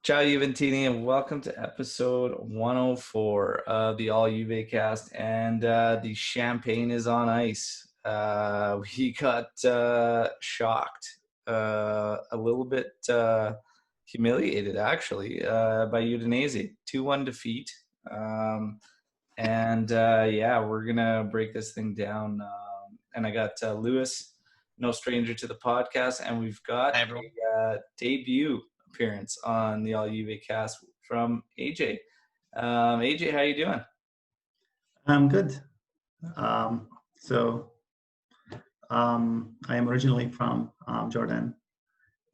Ciao Juventini, and welcome to episode 104 of the JuveCast. And the champagne is on ice. We got shocked, a little bit humiliated actually, by Udinese. 2-1 defeat. Yeah, we're gonna break this thing down. And I got Lewis, no stranger to the podcast, and we've got Hi, everyone. a debut appearance on the All Juve cast from AJ. AJ, how you doing? I'm good. I am originally from Jordan,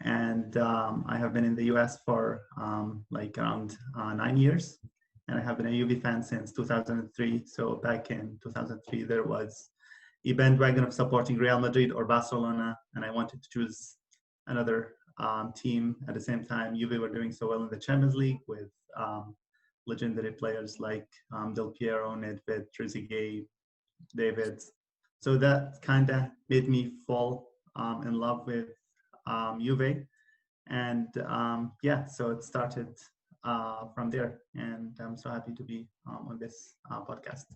and I have been in the US for around 9 years, and I have been a Juve fan since 2003. So back in 2003, there was a bandwagon of supporting Real Madrid or Barcelona, and I wanted to choose another team. At the same time, Juve were doing so well in the Champions League with legendary players like Del Piero, Nedved, Trezeguet, David. So that kind of made me fall in love with Juve. And so it started from there. And I'm so happy to be on this podcast.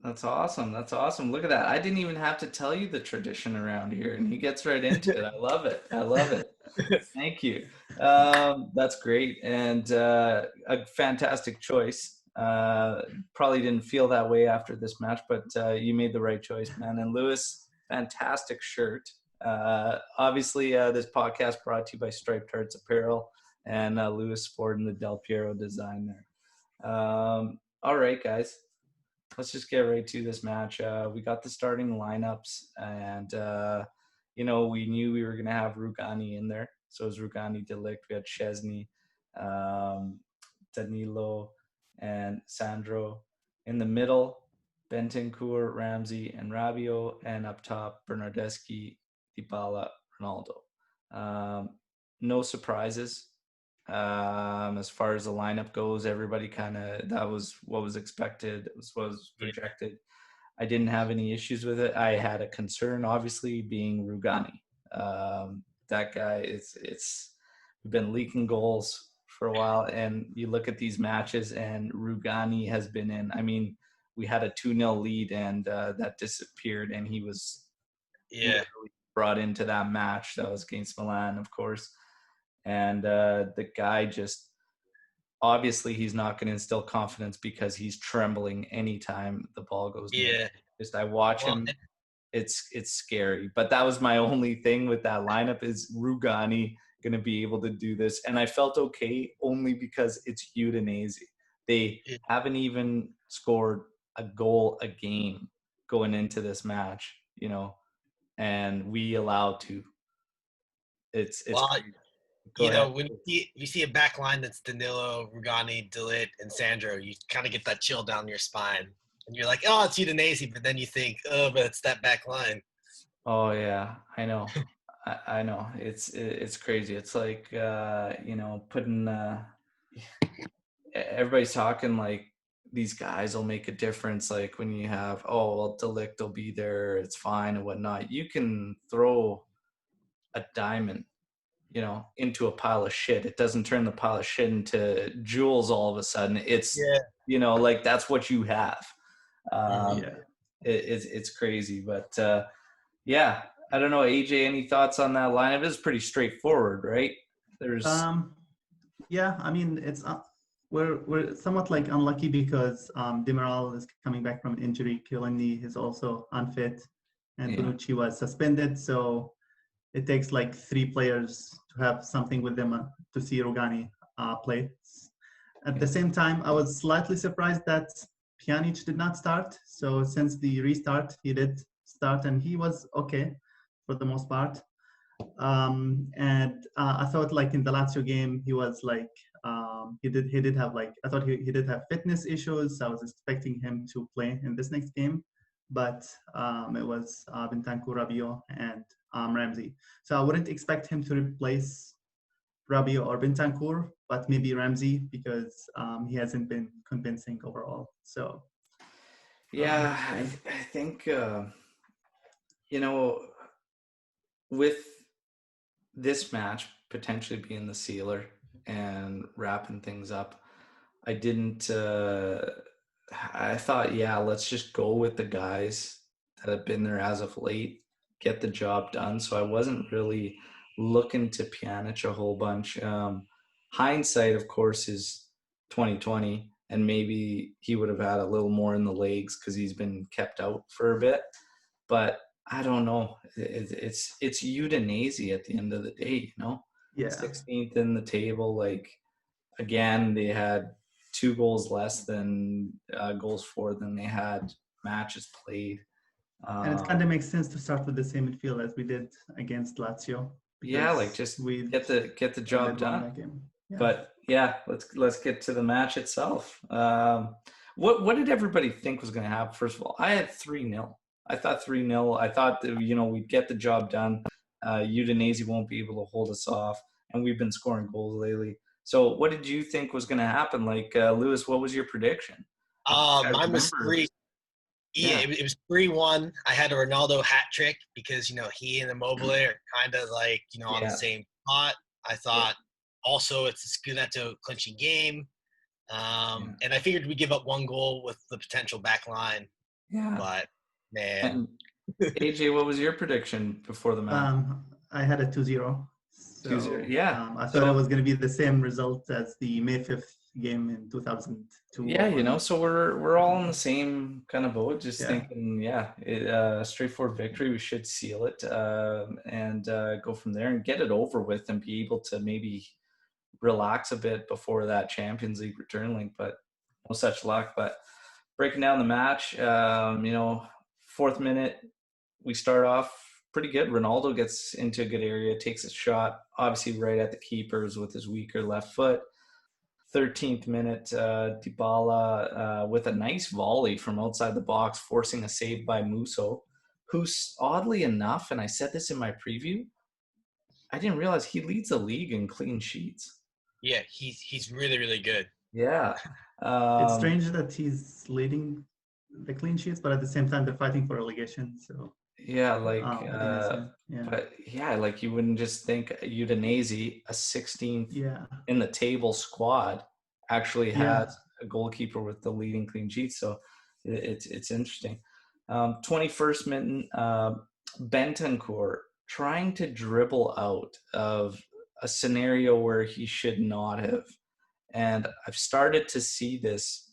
That's awesome. That's awesome. Look at that. I didn't even have to tell you the tradition around here, and he gets right into it. I love it. I love it. Thank you. That's great. And a fantastic choice. Probably didn't feel that way after this match, but you made the right choice, man. And Lewis, fantastic shirt. Obviously, this podcast brought to you by Striped Hearts Apparel and Lewis sporting the Del Piero design there. All right, guys. Let's just get right to this match. We got the starting lineups, and we knew we were going to have Rugani in there. So it was Rugani, Delict. We had Szczesny, Danilo, and Sandro. In the middle, Bentancur, Ramsey, and Rabiot. And up top, Bernardeschi, Dybala, Ronaldo. No surprises. As far as the lineup goes, everybody that was what was expected. It was what was projected. I didn't have any issues with it. I had a concern, obviously, being Rugani. That guy it's been leaking goals for a while, and you look at these matches, and Rugani has been in. I mean, we had a 2-0 lead, and that disappeared, and he was brought into that match. That was against Milan, of course. And the guy just, obviously he's not going to instill confidence because he's trembling anytime the ball goes near. Just I watch him, it's scary. But that was my only thing with that lineup, is Rugani going to be able to do this. And I felt okay only because it's Udinese. They haven't even scored a goal a game going into this match, and we allowed to. It's crazy. When you see a back line that's Danilo, Rugani, Delit, and Sandro, you kind of get that chill down your spine. And you're like, oh, it's Udinese, but then you think, oh, but it's that back line. Oh, yeah, I know. I know. It's crazy. It's like, putting everybody's talking like these guys will make a difference. Like when you have, Delict will be there, it's fine and whatnot. You can throw a diamond into a pile of shit. It doesn't turn the pile of shit into jewels all of a sudden. It's, like that's what you have. It's crazy. But I don't know, AJ, any thoughts on that lineup? It's pretty straightforward, right? There's I mean, it's we're somewhat like unlucky because Demiral is coming back from an injury. Chiellini is also unfit, and Bonucci was suspended. So it takes like 3 players to have something with them to see Rugani play. At the same time, I was slightly surprised that Pjanic did not start. So since the restart, he did start, and he was okay for the most part. I thought like in the Lazio game, he was like he did have like, I thought he did have fitness issues. I was expecting him to play in this next game, but it was Bentancur, Rabiot, and Ramsey. So I wouldn't expect him to replace Rabiot or Bentancur, but maybe Ramsey because he hasn't been convincing overall. So I think with this match potentially being the sealer, and wrapping things up. I didn't. I thought, yeah, let's just go with the guys that have been there as of late, get the job done. So I wasn't really looking to Pjanic a whole bunch. Hindsight, of course, is 2020, and maybe he would have had a little more in the legs because he's been kept out for a bit. But I don't know. It's Udinese at the end of the day, you know. Yeah. 16th in the table. Like, again, they had 2 goals less than goals for than they had matches played. And it kind of makes sense to start with the same midfield as we did against Lazio. Yeah, like just get the job done. That game. Yeah. But yeah, let's get to the match itself. What did everybody think was going to happen? First of all, I had 3-0. I thought 3-0. I thought that, we'd get the job done. Udinese won't be able to hold us off, and we've been scoring goals lately. So what did you think was going to happen? Like, Lewis, what was your prediction? Mine was 3. Yeah, it was 3-1. I had a Ronaldo hat trick because, he and Immobile are kind of like, on the same spot. I thought also it's a Scudetto clinching game. And I figured we'd give up 1 goal with the potential back line. Yeah. But, man. And AJ, what was your prediction before the match? I had a 2-0. So, 2-0, yeah. I thought it was going to be the same result as the May 5th game in 2002. Yeah, so we're all in the same kind of boat, just thinking, straightforward victory. We should seal it and go from there and get it over with and be able to maybe relax a bit before that Champions League return link, but no such luck. But breaking down the match, 4th minute, we start off pretty good. Ronaldo gets into a good area, takes a shot, obviously right at the keepers with his weaker left foot. 13th minute, Dybala with a nice volley from outside the box, forcing a save by Musso, who's oddly enough, and I said this in my preview, I didn't realize he leads the league in clean sheets. Yeah, he's really, really good. Yeah. It's strange that he's leading the clean sheets, but at the same time, they're fighting for relegation. So yeah, but like you wouldn't just think Udinese, a 16th in the table squad, actually has a goalkeeper with the leading clean sheet. So it's interesting. 21st minute, Bentancur trying to dribble out of a scenario where he should not have. And I've started to see this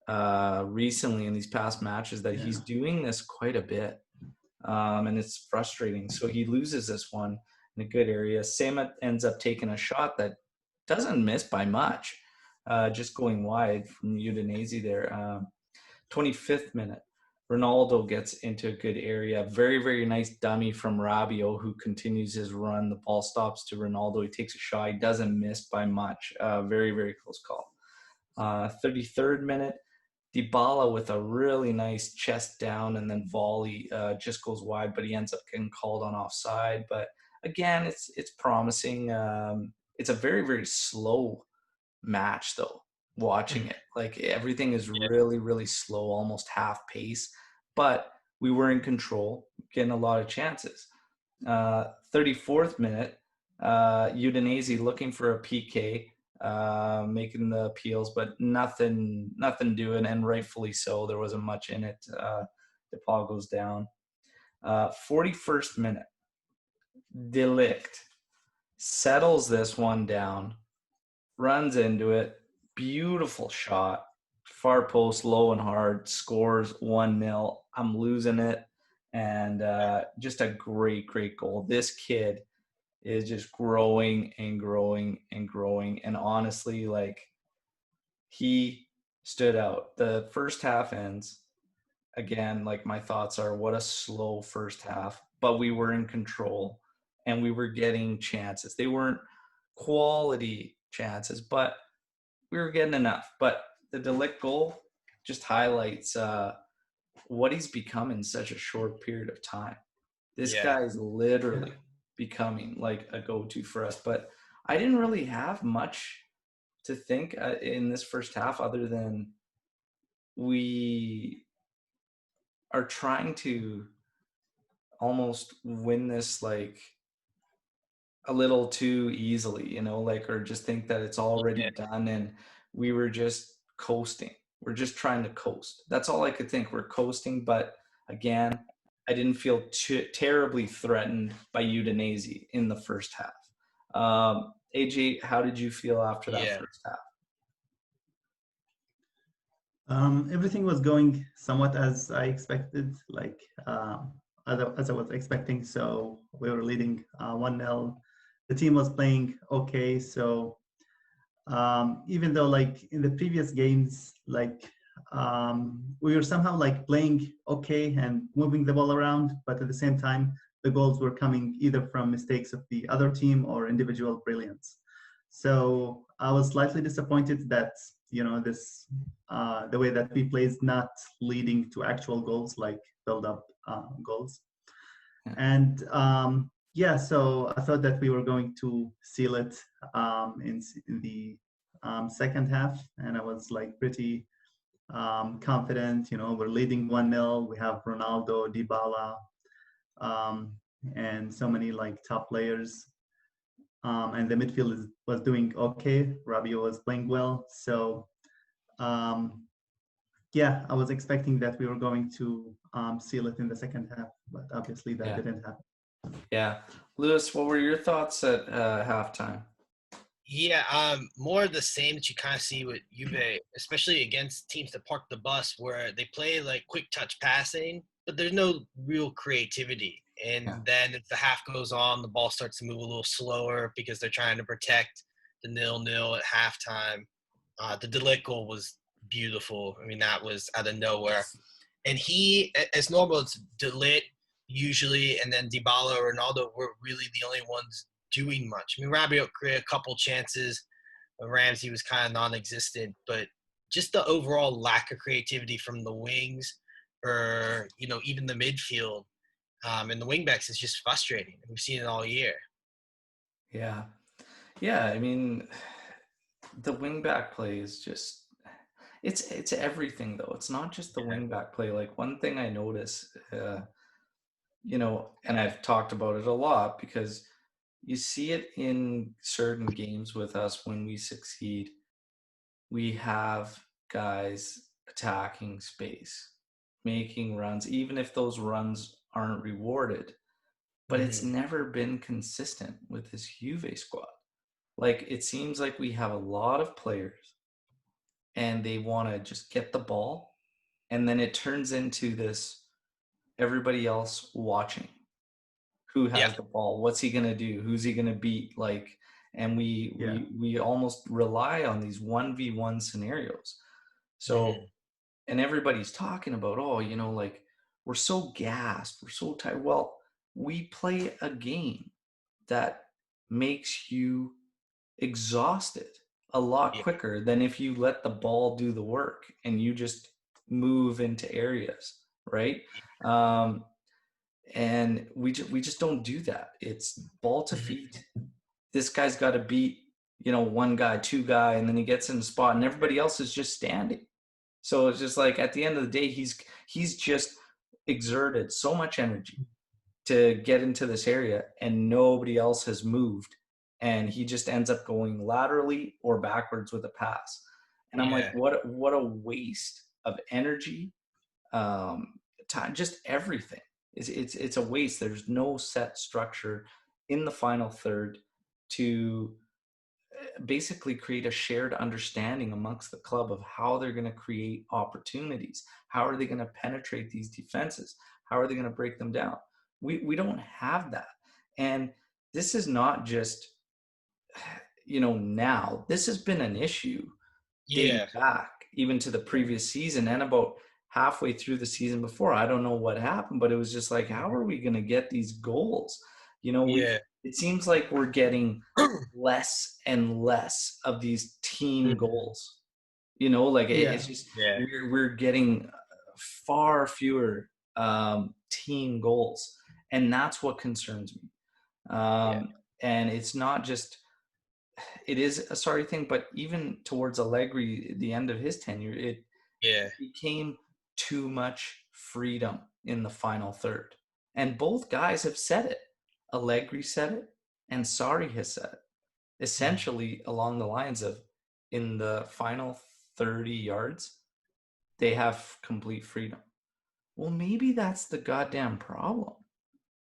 recently in these past matches that he's doing this quite a bit. And it's frustrating. So he loses this one in a good area. Sema ends up taking a shot that doesn't miss by much, just going wide from Udinese there. 25th minute, Ronaldo gets into a good area. Very, very nice dummy from Rabiot, who continues his run. The ball stops to Ronaldo. He takes a shot. He doesn't miss by much. Very, very close call. 33rd minute, Dybala with a really nice chest down and then volley just goes wide, but he ends up getting called on offside. But again, it's promising. It's a very, very slow match, though, watching it. Like, everything is really, really slow, almost half pace. But we were in control, getting a lot of chances. 34th minute, Udinese looking for a PK. Making the appeals, but nothing doing, and rightfully so. There wasn't much in it. DePaul goes down. 41st minute, De Ligt settles this one down, runs into it, beautiful shot, far post, low and hard, scores 1-0. I'm losing it, and just a great goal. This kid is just growing and growing and growing. And honestly, like, he stood out. The first half ends, again, like, my thoughts are, what a slow first half, but we were in control and we were getting chances. They weren't quality chances, but we were getting enough. But the De Ligt goal just highlights what he's become in such a short period of time. This guy is literally becoming like a go-to for us. But I didn't really have much to think in this first half other than we are trying to almost win this like a little too easily, like, or just think that it's already done and we were just coasting. We're just trying to coast. That's all I could think. We're coasting, but again, I didn't feel terribly threatened by Udinese in the first half. AJ, how did you feel after that first half? Everything was going somewhat as I expected, as I was expecting. So we were leading 1-0. The team was playing okay. So even though in the previous games, we were somehow playing okay and moving the ball around, but at the same time, the goals were coming either from mistakes of the other team or individual brilliance. So I was slightly disappointed that this the way that we play is not leading to actual goals, like build-up goals. And so I thought that we were going to seal it in the second half, and I was pretty confident. We're leading 1-0. We have Ronaldo, Dybala, and so many top players. And the midfield was doing okay. Rabiot was playing well. So I was expecting that we were going to seal it in the second half, but obviously that didn't happen. Yeah. Lewis, what were your thoughts at halftime? Yeah, more of the same that you kind of see with Juve, especially against teams that park the bus, where they play quick touch passing, but there's no real creativity. And then if the half goes on, the ball starts to move a little slower because they're trying to protect the 0-0 at halftime. The De Ligt goal was beautiful. I mean, that was out of nowhere. And he, as normal, it's De Ligt usually, and then Dybala or Ronaldo were really the only ones doing much. I mean, Rabiot created a couple chances. Ramsey was kind of non-existent, but just the overall lack of creativity from the wings or, even the midfield and the wingbacks is just frustrating. We've seen it all year. Yeah. Yeah, I mean, the wingback play is just it's everything though. It's not just the wingback play. One thing I notice, and I've talked about it a lot because you see it in certain games with us when we succeed. We have guys attacking space, making runs, even if those runs aren't rewarded. But it's never been consistent with this Juve squad. It seems like we have a lot of players and they want to just get the ball, and then it turns into this everybody else watching. Who has the ball? What's he gonna do? Who's he gonna beat? And we almost rely on these 1v1 scenarios. So, and everybody's talking about, we're so gassed, we're so tired. Well, we play a game that makes you exhausted a lot quicker than if you let the ball do the work and you just move into areas, right? And we just don't do that. It's ball to feet. This guy's got to beat, one guy, two guy, and then he gets in the spot and everybody else is just standing. So it's just at the end of the day, he's just exerted so much energy to get into this area and nobody else has moved. And he just ends up going laterally or backwards with a pass. And I'm like, what a waste of energy, time, just everything. It's a waste. There's no set structure in the final third to basically create a shared understanding amongst the club of how they're going to create opportunities. How are they going to penetrate these defenses? How are they going to break them down? We don't have that. And this is not just, now. This has been an issue dating back even to the previous season and about halfway through the season before. I don't know what happened, but it was just how are we going to get these goals? It seems like we're getting less and less of these team goals. It's just we're getting far fewer team goals, and that's what concerns me. And it's not just, it is a sorry thing, but even towards Allegri, the end of his tenure, it became too much freedom in the final third. And both guys have said it. Allegri said it. and Sarri has said, essentially along the lines of, in the final 30 yards, they have complete freedom. Well, maybe that's the goddamn problem.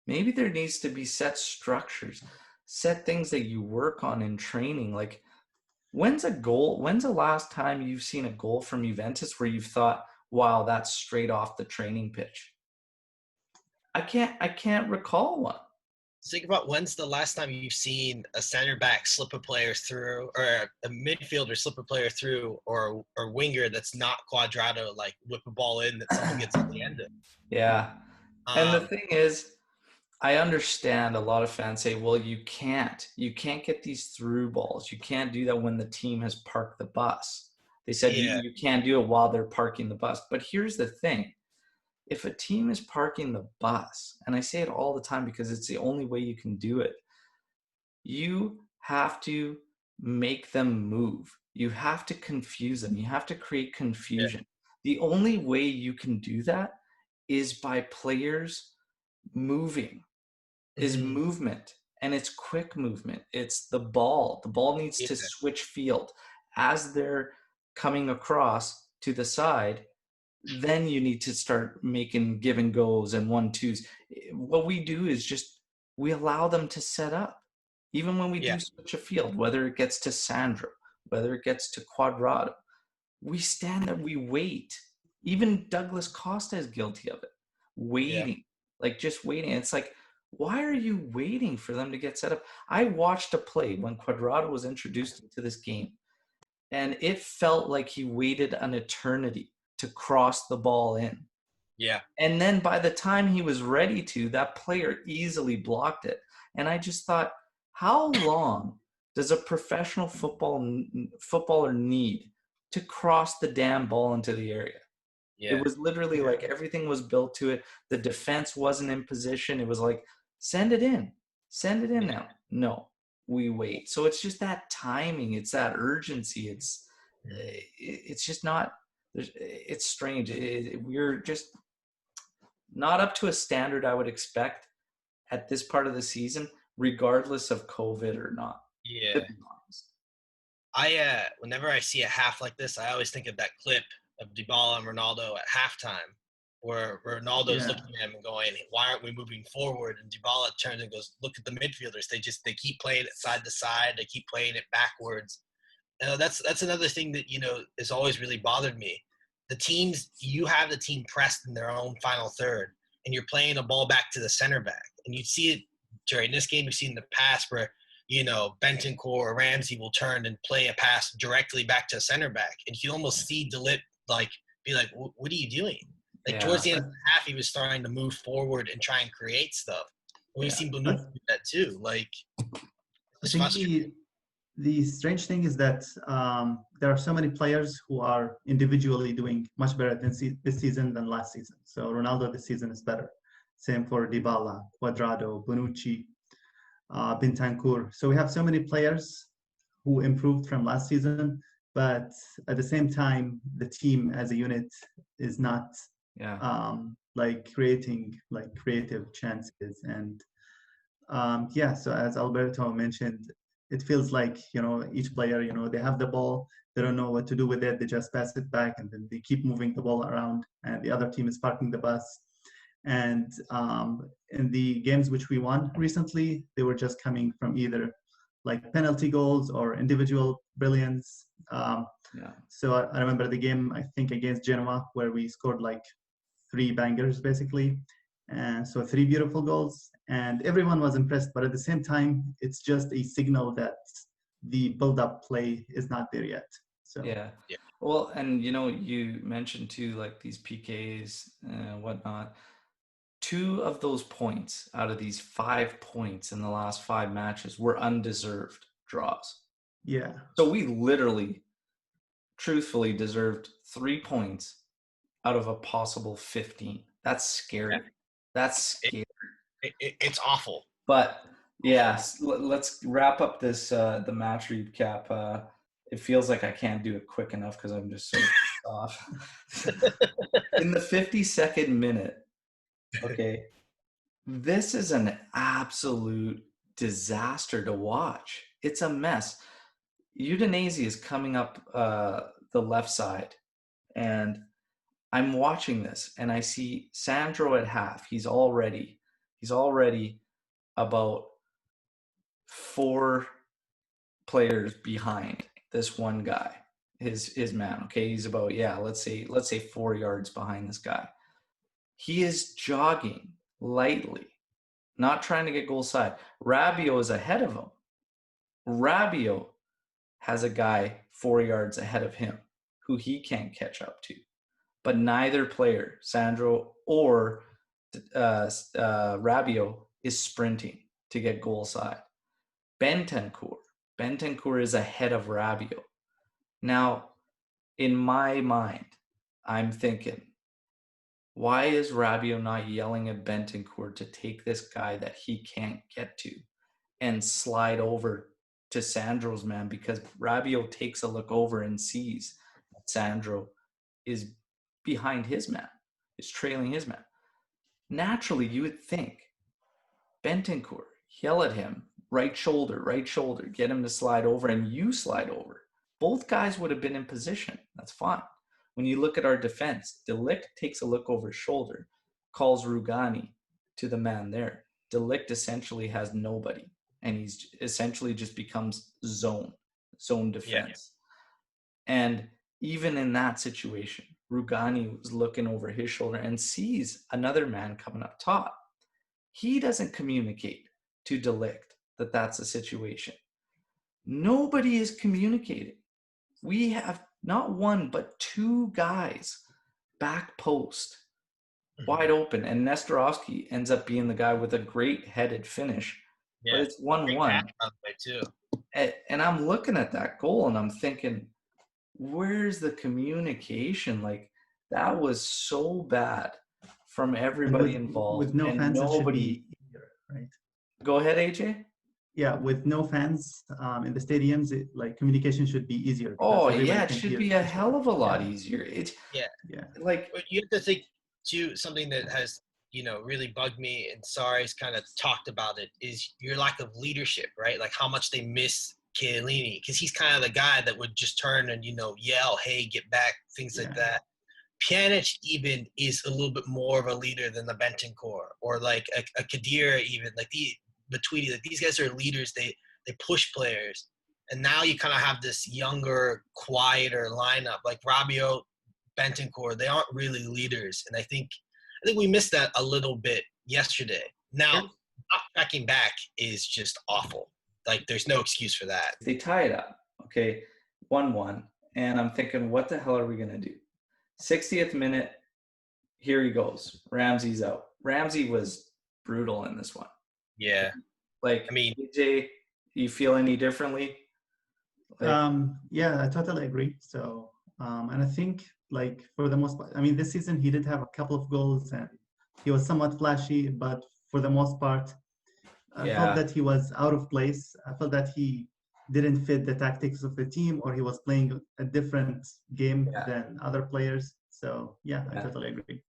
Maybe there needs to be set structures, set things that you work on in training. Like, when's the last time you've seen a goal from Juventus where you've thought, wow, that's straight off the training pitch? I can't recall one. Think about, when's the last time you've seen a center back slip a player through, or a midfielder slip a player through, or winger that's not Cuadrado, like whip a ball in that someone gets at the end of. Yeah. And the thing is, I understand a lot of fans say, well, you can't get these through balls. You can't do that when the team has parked the bus. They said you can't do it while they're parking the bus. But here's the thing. If a team is parking the bus, and I say it all the time because it's the only way you can do it, you have to make them move. You have to confuse them. You have to create confusion. The only way you can do that is by players moving, is movement. And it's quick movement. It's the ball. The ball needs to switch field. As they're coming across to the side, then you need to start making give and goes and 1-2s. What we do is just, we allow them to set up. Even when we do switch a field, whether it gets to Sandro, whether it gets to Cuadrado, we stand there, we wait. Even Douglas Costa is guilty of it. Waiting, like just waiting. It's like, why are you waiting for them to get set up? I watched a play when Cuadrado was introduced into this game, and it felt like he waited an eternity to cross the ball in. Yeah. And then by the time he was ready to, that player easily blocked it. And I just thought, how long does a professional footballer need to cross the damn ball into the area? Yeah. It was literally like everything was built to it. The defense wasn't in position. It was like, send it in now. No, we wait. So it's just that timing. It's that urgency. It's just not, it's strange. We're just not up to a standard I would expect at this part of the season, regardless of COVID or not. Yeah. To be honest. Whenever I see a half like this, I always think of that clip of Dybala and Ronaldo at halftime, where Ronaldo's looking at him and going, why aren't we moving forward? And Dybala turns and goes, look at the midfielders. They keep playing it side to side. They keep playing it backwards. That's another thing that, has always really bothered me. The teams, you have the team pressed in their own final third, and you're playing a ball back to the center back. And you see it during this game, you've seen the pass where, Bentancur or Ramsey will turn and play a pass directly back to a center back. And you almost see Delip be like, what are you doing? Towards the end of the half, he was starting to move forward and try and create stuff. We've seen Bonucci do that too. I think the strange thing is that there are so many players who are individually doing much better this season than last season. So Ronaldo this season is better. Same for Dybala, Cuadrado, Bonucci, Bentancur. So we have so many players who improved from last season, but at the same time, the team as a unit is not creating creative chances. And so as Alberto mentioned, it feels like, each player, they have the ball, they don't know what to do with it, they just pass it back, and then they keep moving the ball around, and the other team is parking the bus. And in the games which we won recently, they were just coming from either penalty goals or individual brilliance. So I remember the game, I think against Genoa, where we scored 3 bangers basically. And so 3 beautiful goals, and everyone was impressed. But at the same time, it's just a signal that the build-up play is not there yet. So well, and you mentioned too, these PKs and whatnot. 2 of those points out of these 5 points in the last 5 matches were undeserved draws. Yeah. So we literally, truthfully, deserved 3 points out of a possible 15. That's scary. Yeah. That's scary. It's awful. But let's wrap up this the match recap. It feels like I can't do it quick enough because I'm just so off. In the 52nd minute, okay, this is an absolute disaster to watch. It's a mess. Udinese is coming up the left side, and I'm watching this, and I see Sandro at half. He's already about 4 players behind this one guy, his man. Okay, he's about let's say 4 yards behind this guy. He is jogging lightly, not trying to get goal side. Rabiot is ahead of him. Rabiot has a guy 4 yards ahead of him who he can't catch up to. But neither player, Sandro or Rabiot, is sprinting to get goal side. Bentancur is ahead of Rabiot. Now, in my mind, I'm thinking, why is Rabiot not yelling at Bentancur to take this guy that he can't get to and slide over to Sandro's man? Because Rabiot takes a look over and sees that Sandro is behind his man, is trailing his man. Naturally, you would think Bentancur, yell at him, right shoulder, get him to slide over, and you slide over. Both guys would have been in position. That's fine. When you look at our defense, De Ligt takes a look over his shoulder, calls Rugani to the man there. De Ligt essentially has nobody, and he's essentially just becomes zone defense. Yeah. And even in that situation, Rugani was looking over his shoulder and sees another man coming up top. He doesn't communicate to De Ligt that that's a situation. Nobody is communicating. We have not one, but 2 guys back post wide open. And Nestorovsky ends up being the guy with a great headed finish. Yeah, but it's 1-1. And I'm looking at that goal and I'm thinking, where's the communication? Like, that was so bad from everybody involved. With no fans, it should be easier, right? Go ahead, AJ. Yeah, with no fans in the stadiums, communication should be easier. Oh yeah, it should be a hell of a lot easier. Like, but you have to think too. Something that has really bugged me, and Sarri's kind of talked about it, is your lack of leadership, right? Like how much they miss Chiellini, because he's kind of the guy that would just turn and yell, "Hey, get back," things like that. Pjanic even is a little bit more of a leader than the Bentancur or like a Khedira, even like Matuidi. Like these guys are leaders. They push players, and now you kind of have this younger, quieter lineup like Rabiot, Bentancur. They aren't really leaders, and I think we missed that a little bit yesterday. Now, not tracking back is just awful. Like there's no excuse for that. They tie it up, okay, 1-1, and I'm thinking, what the hell are we gonna do? 60th minute, here he goes. Ramsey's out. Ramsey was brutal in this one. Yeah. Like, I mean, AJ, you feel any differently? Yeah, I totally agree. So, and I think, like, for the most part, I mean, this season he did have a couple of goals and he was somewhat flashy, but for the most part, I felt that he was out of place. I felt that he didn't fit the tactics of the team, or he was playing a different game than other players. So, I totally agree.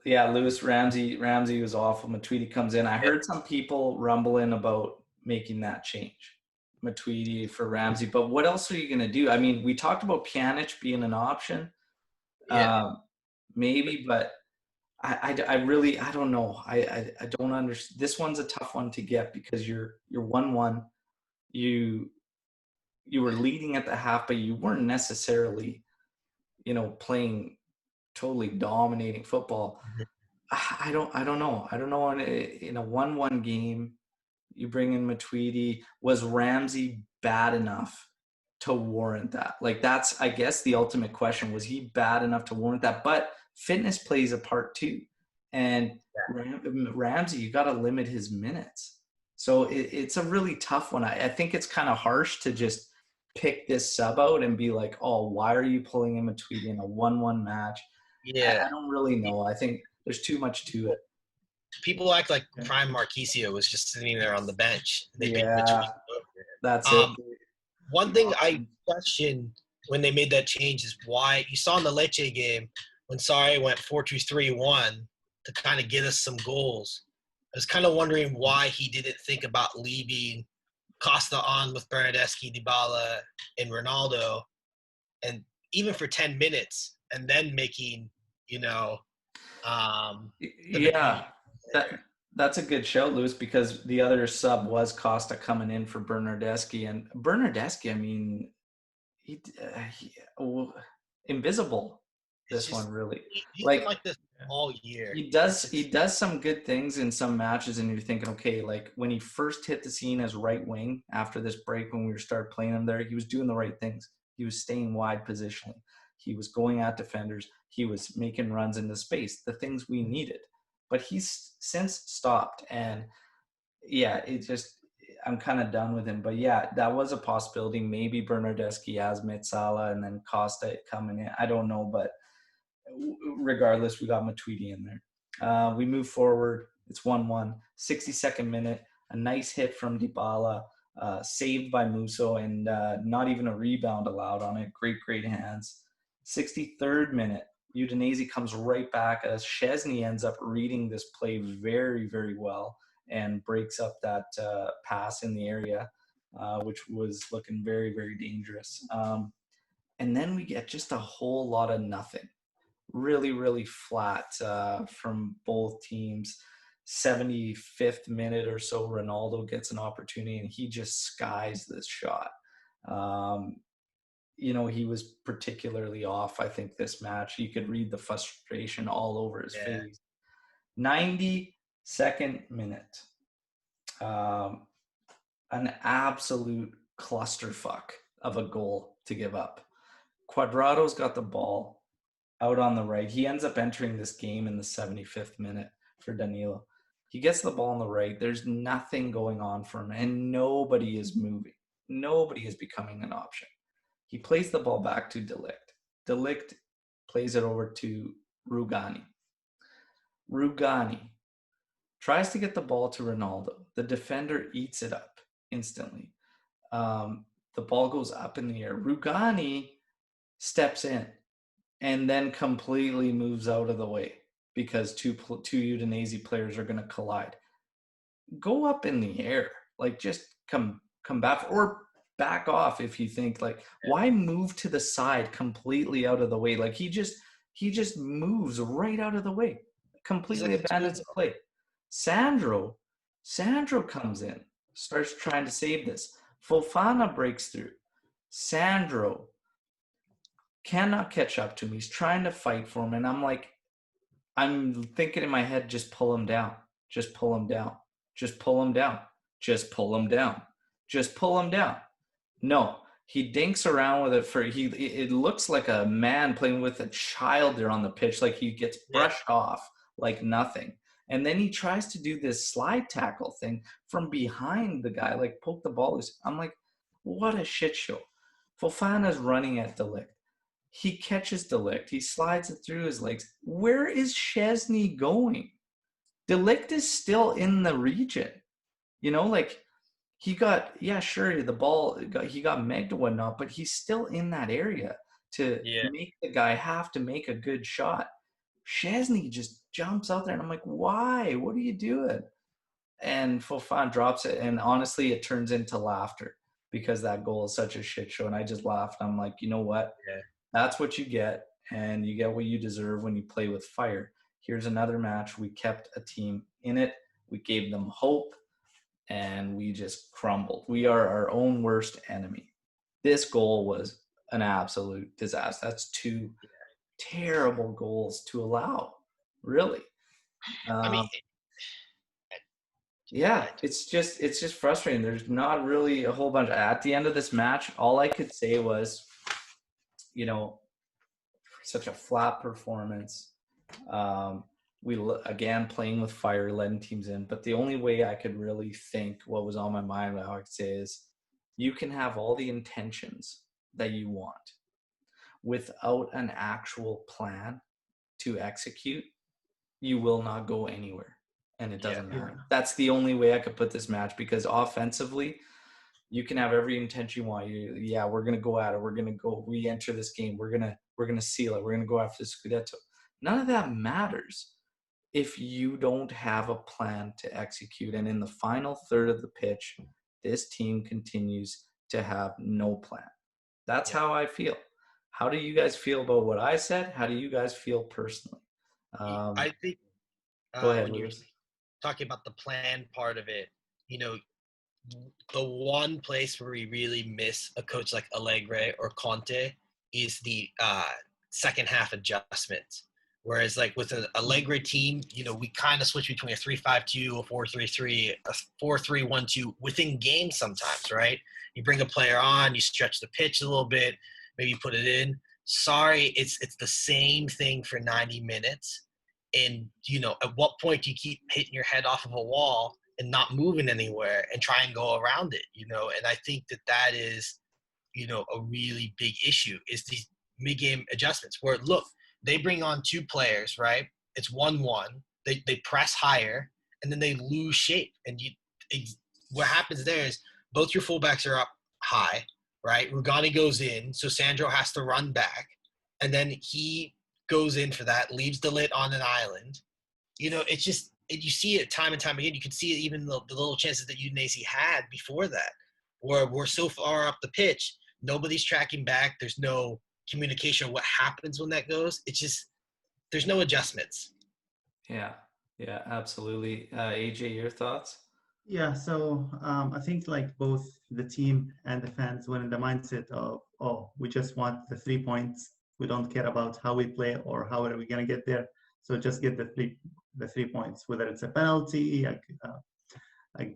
Yeah, Lewis, Ramsey was awful. Matuidi comes in. I heard some people rumbling about making that change, Matuidi for Ramsey. But what else are you going to do? I mean, we talked about Pjanic being an option, maybe, but I really don't know. I don't understand. This one's a tough one to get because you're 1-1. You were leading at the half, but you weren't necessarily, playing totally dominating football. I don't know. I don't know. In a 1-1 game, you bring in Matuidi. Was Ramsey bad enough to warrant that? Like, that's, I guess, the ultimate question. Was he bad enough to warrant that? But fitness plays a part too. And Ramsey, you got to limit his minutes. So it's a really tough one. I think it's kind of harsh to just pick this sub out and be like, oh, why are you pulling in Matuidi in a 1-1 match? I don't really know. I think there's too much to it. People act like Prime Marquisio was just sitting there on the bench. They that's it. One thing I question when they made that change is why you saw in the Lecce game when Sarri went 4-2-3-1 to kind of get us some goals. was kind of wondering why he didn't think about leaving Costa on with Bernardeschi, Dybala, and Ronaldo, and even for 10 minutes, and then making, Yeah, that's a good show, Lewis, because the other sub was Costa coming in for Bernardeschi, and Bernardeschi, I mean, he invisible. This one really, he's been like this all year. He does some good things in some matches, and you're thinking, okay, like when he first hit the scene as right wing after this break, when we started playing him there, he was doing the right things. He was staying wide positionally. He was going at defenders. He was making runs into space, the things we needed. But he's since stopped, and yeah, I'm kind of done with him. But yeah, that was a possibility. Maybe Bernardeschi as Metsala and then Costa coming in. I don't know, but regardless, we got Matuidi in there. We move forward. It's 1-1. 62nd minute. A nice hit from Dybala, saved by Musso, and not even a rebound allowed on it. Great hands. 63rd minute. Udinese comes right back as Szczesny ends up reading this play very, very well and breaks up that pass in the area, which was looking very, very dangerous. And then we get just a whole lot of nothing. Really, really flat from both teams. 75th minute or so, Ronaldo gets an opportunity and he just skies this shot. He was particularly off, I think, this match. You could read the frustration all over his face. 92nd minute. An absolute clusterfuck of a goal to give up. Cuadrado's got the ball out on the right. He ends up entering this game in the 75th minute for Danilo. He gets the ball on the right. There's nothing going on for him, and nobody is moving. Nobody is becoming an option. He plays the ball back to De Ligt. De Ligt plays it over to Rugani. Rugani tries to get the ball to Ronaldo. The defender eats it up instantly. The ball goes up in the air. Rugani steps in and then completely moves out of the way because two Udinese players are going to collide. Go up in the air. Like, just come back or back off if you think, like, why move to the side completely out of the way? Like, he just moves right out of the way, completely abandons the play. Sandro comes in, starts trying to save this. Fofana breaks through. Sandro cannot catch up to him. He's trying to fight for him, and I'm thinking in my head, just pull him down. Just pull him down. Just pull him down. Just pull him down. Just pull him down. No, he dinks around with it it looks like a man playing with a child there on the pitch, like he gets brushed off like nothing. And then he tries to do this slide tackle thing from behind the guy, like poke the ball loose. I'm like, what a shit show. Fofana's running at De Ligt. He catches De Ligt. He slides it through his legs. Where is Szczesny going? De Ligt is still in the region. He got, the ball, he got megged and whatnot, but he's still in that area to make the guy have to make a good shot. Szczesny just jumps out there, and I'm like, why? What are you doing? And Fofana drops it, and honestly, it turns into laughter because that goal is such a shit show, and I just laughed. I'm like, you know what? Yeah. That's what you get, and you get what you deserve when you play with fire. Here's another match. We kept a team in it. We gave them hope, and we just crumbled. We are our own worst enemy. This goal was an absolute disaster. That's two terrible goals to allow, really. It's just frustrating. There's not really a whole bunch. At the end of this match, all I could say was, such a flat performance. We again playing with fire, letting teams in. But the only way I could really think what was on my mind, how I could say, is you can have all the intentions that you want without an actual plan to execute. You will not go anywhere, and it doesn't matter. That's the only way I could put this match, because offensively, you can have every intention you want. We're gonna go at it. We're gonna go re-enter this game. We're gonna seal it. We're gonna go after the Scudetto. None of that matters if you don't have a plan to execute. And in the final third of the pitch, this team continues to have no plan. That's how I feel. How do you guys feel about what I said? How do you guys feel personally? I think Go ahead, when you're Lewis. talking about the plan part of it, you know, the one place where we really miss a coach like Allegri or Conte is the second half adjustments. Whereas like with an Allegri team, you know, we kind of switch between a 3-5-2, a 4-3-3, a 4-3-1-2 within games sometimes, right? You bring a player on, you stretch the pitch a little bit, maybe you put it in. Sorry, it's the same thing for 90 minutes. And, you know, at what point do you keep hitting your head off of a wall and not moving anywhere and try and go around it, you know? And I think that is, you know, a really big issue is these mid-game adjustments where, look, they bring on two players, right? It's 1-1. They press higher, and then they lose shape. And what happens there is both your fullbacks are up high, right? Rugani goes in, so Sandro has to run back, and then he goes in for that, leaves the lit on an island. You know, it's just you see it time and time again. You can see it even the little chances that Udinese had before that, where we're so far up the pitch, nobody's tracking back. There's no communication of what happens when that goes. It's just there's no adjustments. Yeah, absolutely. AJ, your thoughts? Yeah, so I think like both the team and the fans were in the mindset of, oh, we just want the 3 points. We don't care about how we play or how are we going to get there. So just get the 3 points, whether it's a penalty, a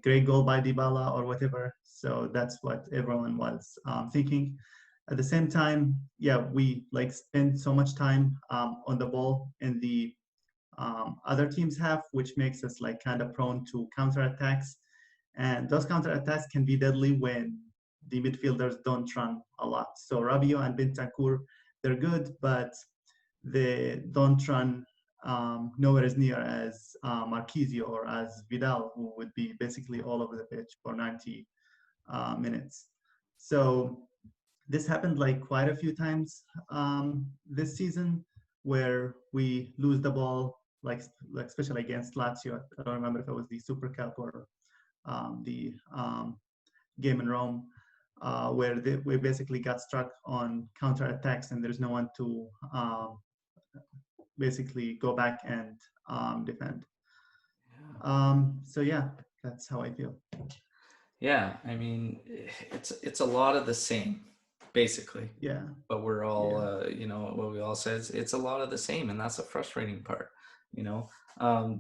great goal by Dybala or whatever. So that's what everyone was thinking. At the same time, yeah, we like spend so much time on the ball in the other teams have, which makes us like kind of prone to counterattacks. And those counterattacks can be deadly when the midfielders don't run a lot. So Rabiot and Bentancur, they're good, but they don't run nowhere as near as Marquisio or as Vidal, who would be basically all over the pitch for 90 minutes. So this happened like quite a few times this season where we lose the ball, like especially against Lazio. I don't remember if it was the Super Cup or the game in Rome, where we basically got stuck on counterattacks and there's no one to basically go back and defend. So yeah, that's how I feel. Yeah, I mean, it's a lot of the same, basically. Yeah. But we're all, you know, what we all said is it's a lot of the same, and that's the frustrating part. You know,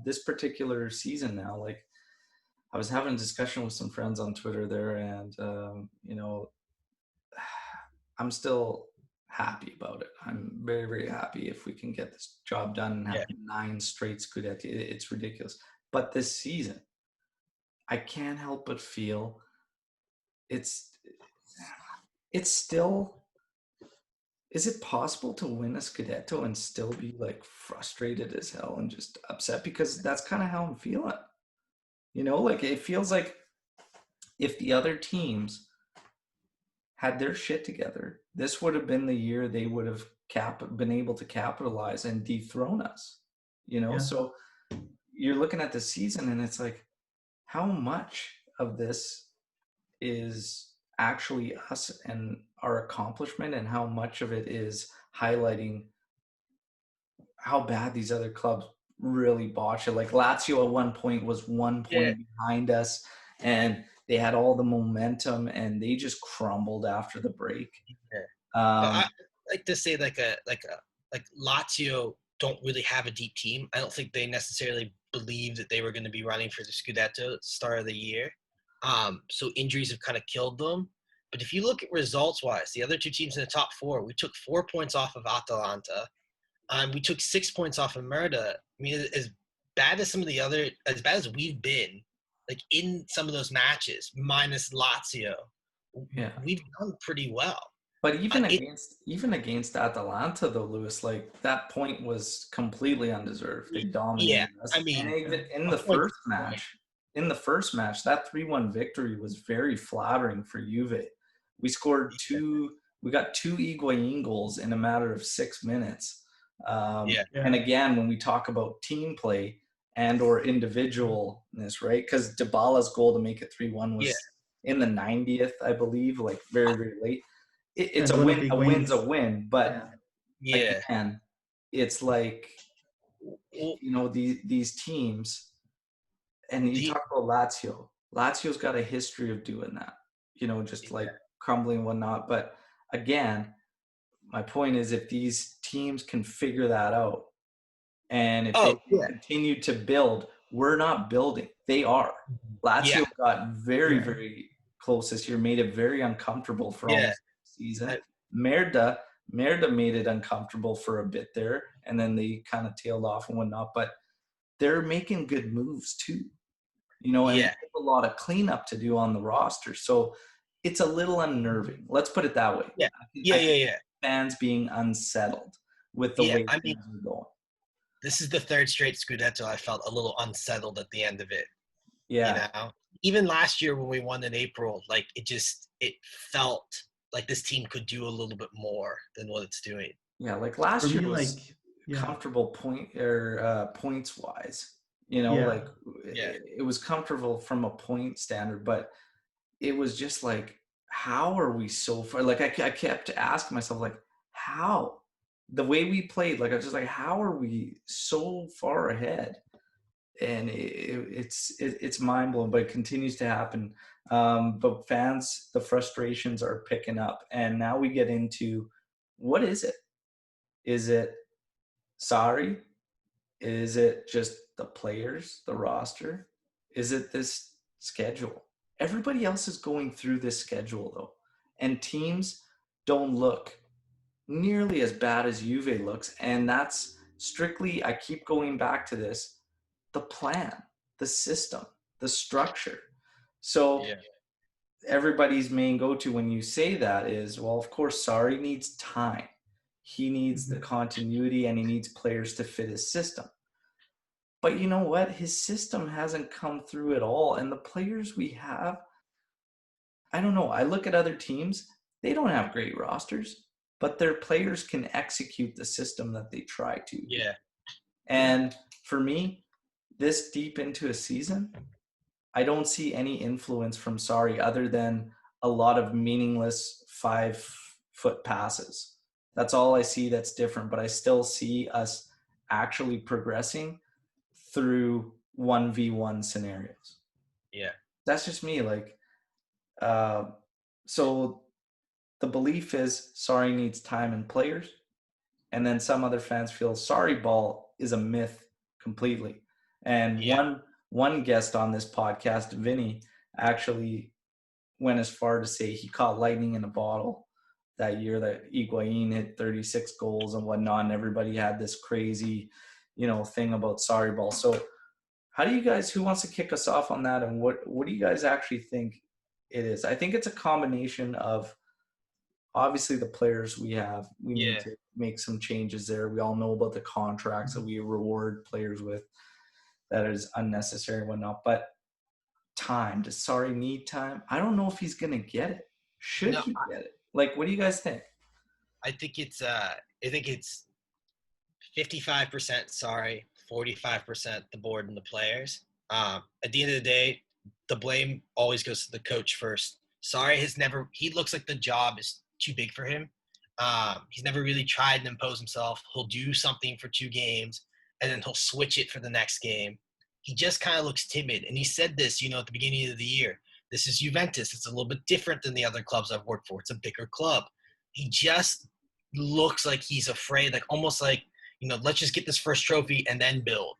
this particular season now, like I was having a discussion with some friends on Twitter there, and you know, I'm still happy about it. I'm very, very happy if we can get this job done and have 9 straight Scudetti. It's ridiculous. But this season, I can't help but feel it's still. Is it possible to win a Scudetto and still be like frustrated as hell and just upset? Because that's kind of how I'm feeling. You know, like it feels like if the other teams had their shit together, this would have been the year they would have been able to capitalize and dethrone us. You know, so you're looking at the season and it's like, how much of this is actually us and our accomplishment, and how much of it is highlighting how bad these other clubs really botched it. Like Lazio at one point was 1 point behind us, and they had all the momentum, and they just crumbled after the break. I like to say like Lazio don't really have a deep team. I don't think they necessarily believed that they were going to be running for the Scudetto at the start of the year. So injuries have kind of killed them. But if you look at results-wise, the other two teams in the top 4, we took 4 points off of Atalanta. We took 6 points off of Merida. I mean, as bad as we've been, like in some of those matches, minus Lazio, we've done pretty well. But even against Atalanta, though, Lewis, like that point was completely undeserved. They dominated us. I mean, and even in the first match, that 3-1 victory was very flattering for Juve. We scored we got 2 Higuain goals in a matter of 6 minutes. And again, when we talk about team play, and or individualness, right? Because Dybala's goal to make it 3-1 was in the 90th, I believe, like very, very late. It's a win. A win's a win, but again, it's like, you know, these teams, and you talk about Lazio. Lazio's got a history of doing that, you know, just like crumbling and whatnot. But again, my point is, if these teams can figure that out, and if they continue to build, we're not building. They are. Lazio got very, very close this year, made it very uncomfortable for almost the season. Merda made it uncomfortable for a bit there, and then they kind of tailed off and whatnot. But they're making good moves too, you know, and they have a lot of cleanup to do on the roster. So it's a little unnerving. Let's put it that way. Fans being unsettled with the way things are going. This is the third straight Scudetto. I felt a little unsettled at the end of it. Yeah. You know? Even last year when we won in April, like it felt like this team could do a little bit more than what it's doing. Yeah, like last year was comfortable points wise. You know, it was comfortable from a point standard, but it was just like, how are we so far? Like I kept asking myself, like, how? The way we played, like I was just like, how are we so far ahead? And it's mind blowing, but it continues to happen. But fans, the frustrations are picking up, and now we get into, what is it? Is it Sarri? Is it just the players, the roster? Is it this schedule? Everybody else is going through this schedule though, and teams don't look nearly as bad as Juve looks, and that's strictly, I keep going back to this, the plan, the system, the structure. So everybody's main go-to when you say that is, well, of course, Sarri needs time. He needs the continuity, and he needs players to fit his system. But you know what? His system hasn't come through at all, and the players we have, I don't know. I look at other teams, they don't have great rosters, but their players can execute the system that they try to. Yeah. And for me, this deep into a season, I don't see any influence from Sarri other than a lot of meaningless 5-foot passes. That's all I see that's different, but I still see us actually progressing through 1v1 scenarios. Yeah. That's just me. Like, so the belief is Sarri needs time and players, and then some other fans feel Sarriball is a myth completely. And one guest on this podcast, Vinny, actually went as far to say he caught lightning in a bottle that year that Higuain hit 36 goals and whatnot, and everybody had this crazy, you know, thing about Sarriball. So how do you guys, who wants to kick us off on that, and what do you guys actually think it is? I think it's a combination of, obviously, the players we have, we need to make some changes there. We all know about the contracts that we reward players with. That is unnecessary and whatnot. But time, does Sarri need time? I don't know if he's going to get it. Should he get it? Like, what do you guys think? I think it's 55% Sarri, 45% the board and the players. At the end of the day, the blame always goes to the coach first. Sarri he looks like the job is too big for him. He's never really tried to impose himself. He'll do something for 2 games, and then he'll switch it for the next game. He just kind of looks timid. And he said this, you know, at the beginning of the year. This is Juventus. It's a little bit different than the other clubs I've worked for. It's a bigger club. He just looks like he's afraid, like almost like, you know, let's just get this first trophy and then build,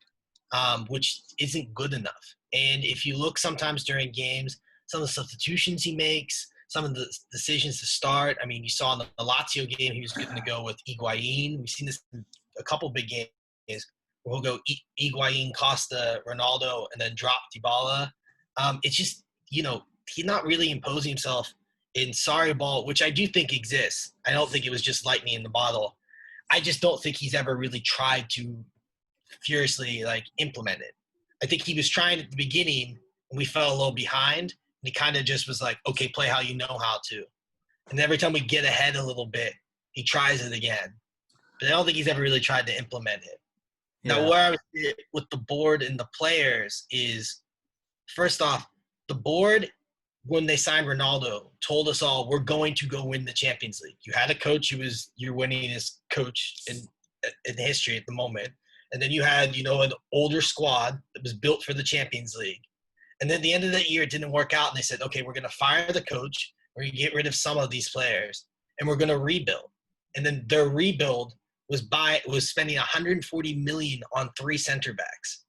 which isn't good enough. And if you look sometimes during games, some of the substitutions he makes, some of the decisions to start. I mean, you saw in the Lazio game, he was going to go with Higuain. We've seen this in a couple big games where he'll go Higuain, Costa, Ronaldo, and then drop Dybala. It's just, you know, he's not really imposing himself in Sarriball, which I do think exists. I don't think it was just lightning in the bottle. I just don't think he's ever really tried to furiously, like, implement it. I think he was trying at the beginning, and we fell a little behind. And he kind of just was like, okay, play how you know how to. And every time we get ahead a little bit, he tries it again. But I don't think he's ever really tried to implement it. Now, where I was with the board and the players is, first off, the board, when they signed Ronaldo, told us all, we're going to go win the Champions League. You had a coach who was your winningest coach in history at the moment. And then you had, an older squad that was built for the Champions League. And then at the end of the year, it didn't work out. And they said, okay, we're going to fire the coach. We're going to get rid of some of these players. And we're going to rebuild. And then their rebuild was spending 140 million on 3 center backs,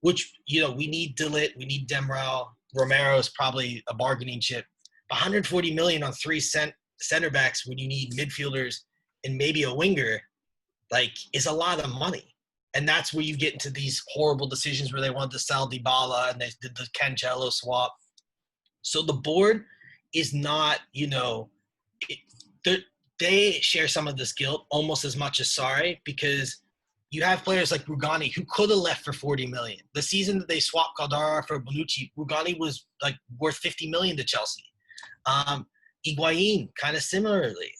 which, we need De Ligt, we need Demiral. Romero is probably a bargaining chip. 140 million on 3 center backs when you need midfielders and maybe a winger, is a lot of money. And that's where you get into these horrible decisions where they wanted to sell Dybala and they did the Cancelo swap. So the board is not, they share some of this guilt almost as much as Sarri, because you have players like Rugani who could have left for 40 million. The season that they swapped Caldara for Bonucci, Rugani was worth 50 million to Chelsea. Higuain, kind of similarly.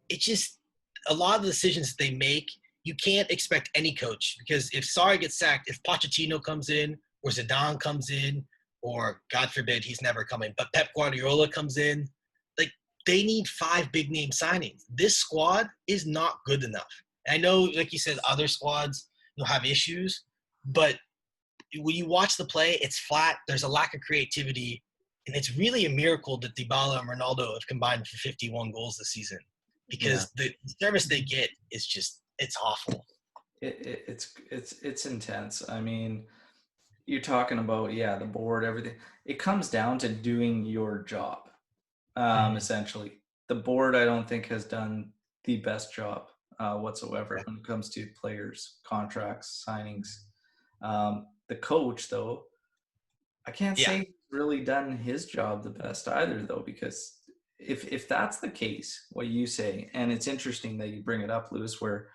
It's just a lot of the decisions that they make, you can't expect any coach, because if Sarri gets sacked, if Pochettino comes in or Zidane comes in, or God forbid he's never coming, but Pep Guardiola comes in, they need 5 big name signings. This squad is not good enough. And I know, like you said, other squads have issues, but when you watch the play, it's flat. There's a lack of creativity, and it's really a miracle that Dybala and Ronaldo have combined for 51 goals this season, because the service they get is just, it's awful. It's intense. I mean, you're talking about the board, everything. It comes down to doing your job. Essentially, the board, I don't think, has done the best job whatsoever when it comes to players, contracts, signings. The coach, though, I can't say he's really done his job the best either, though, because if that's the case, what you say, and it's interesting that you bring it up, Lewis, where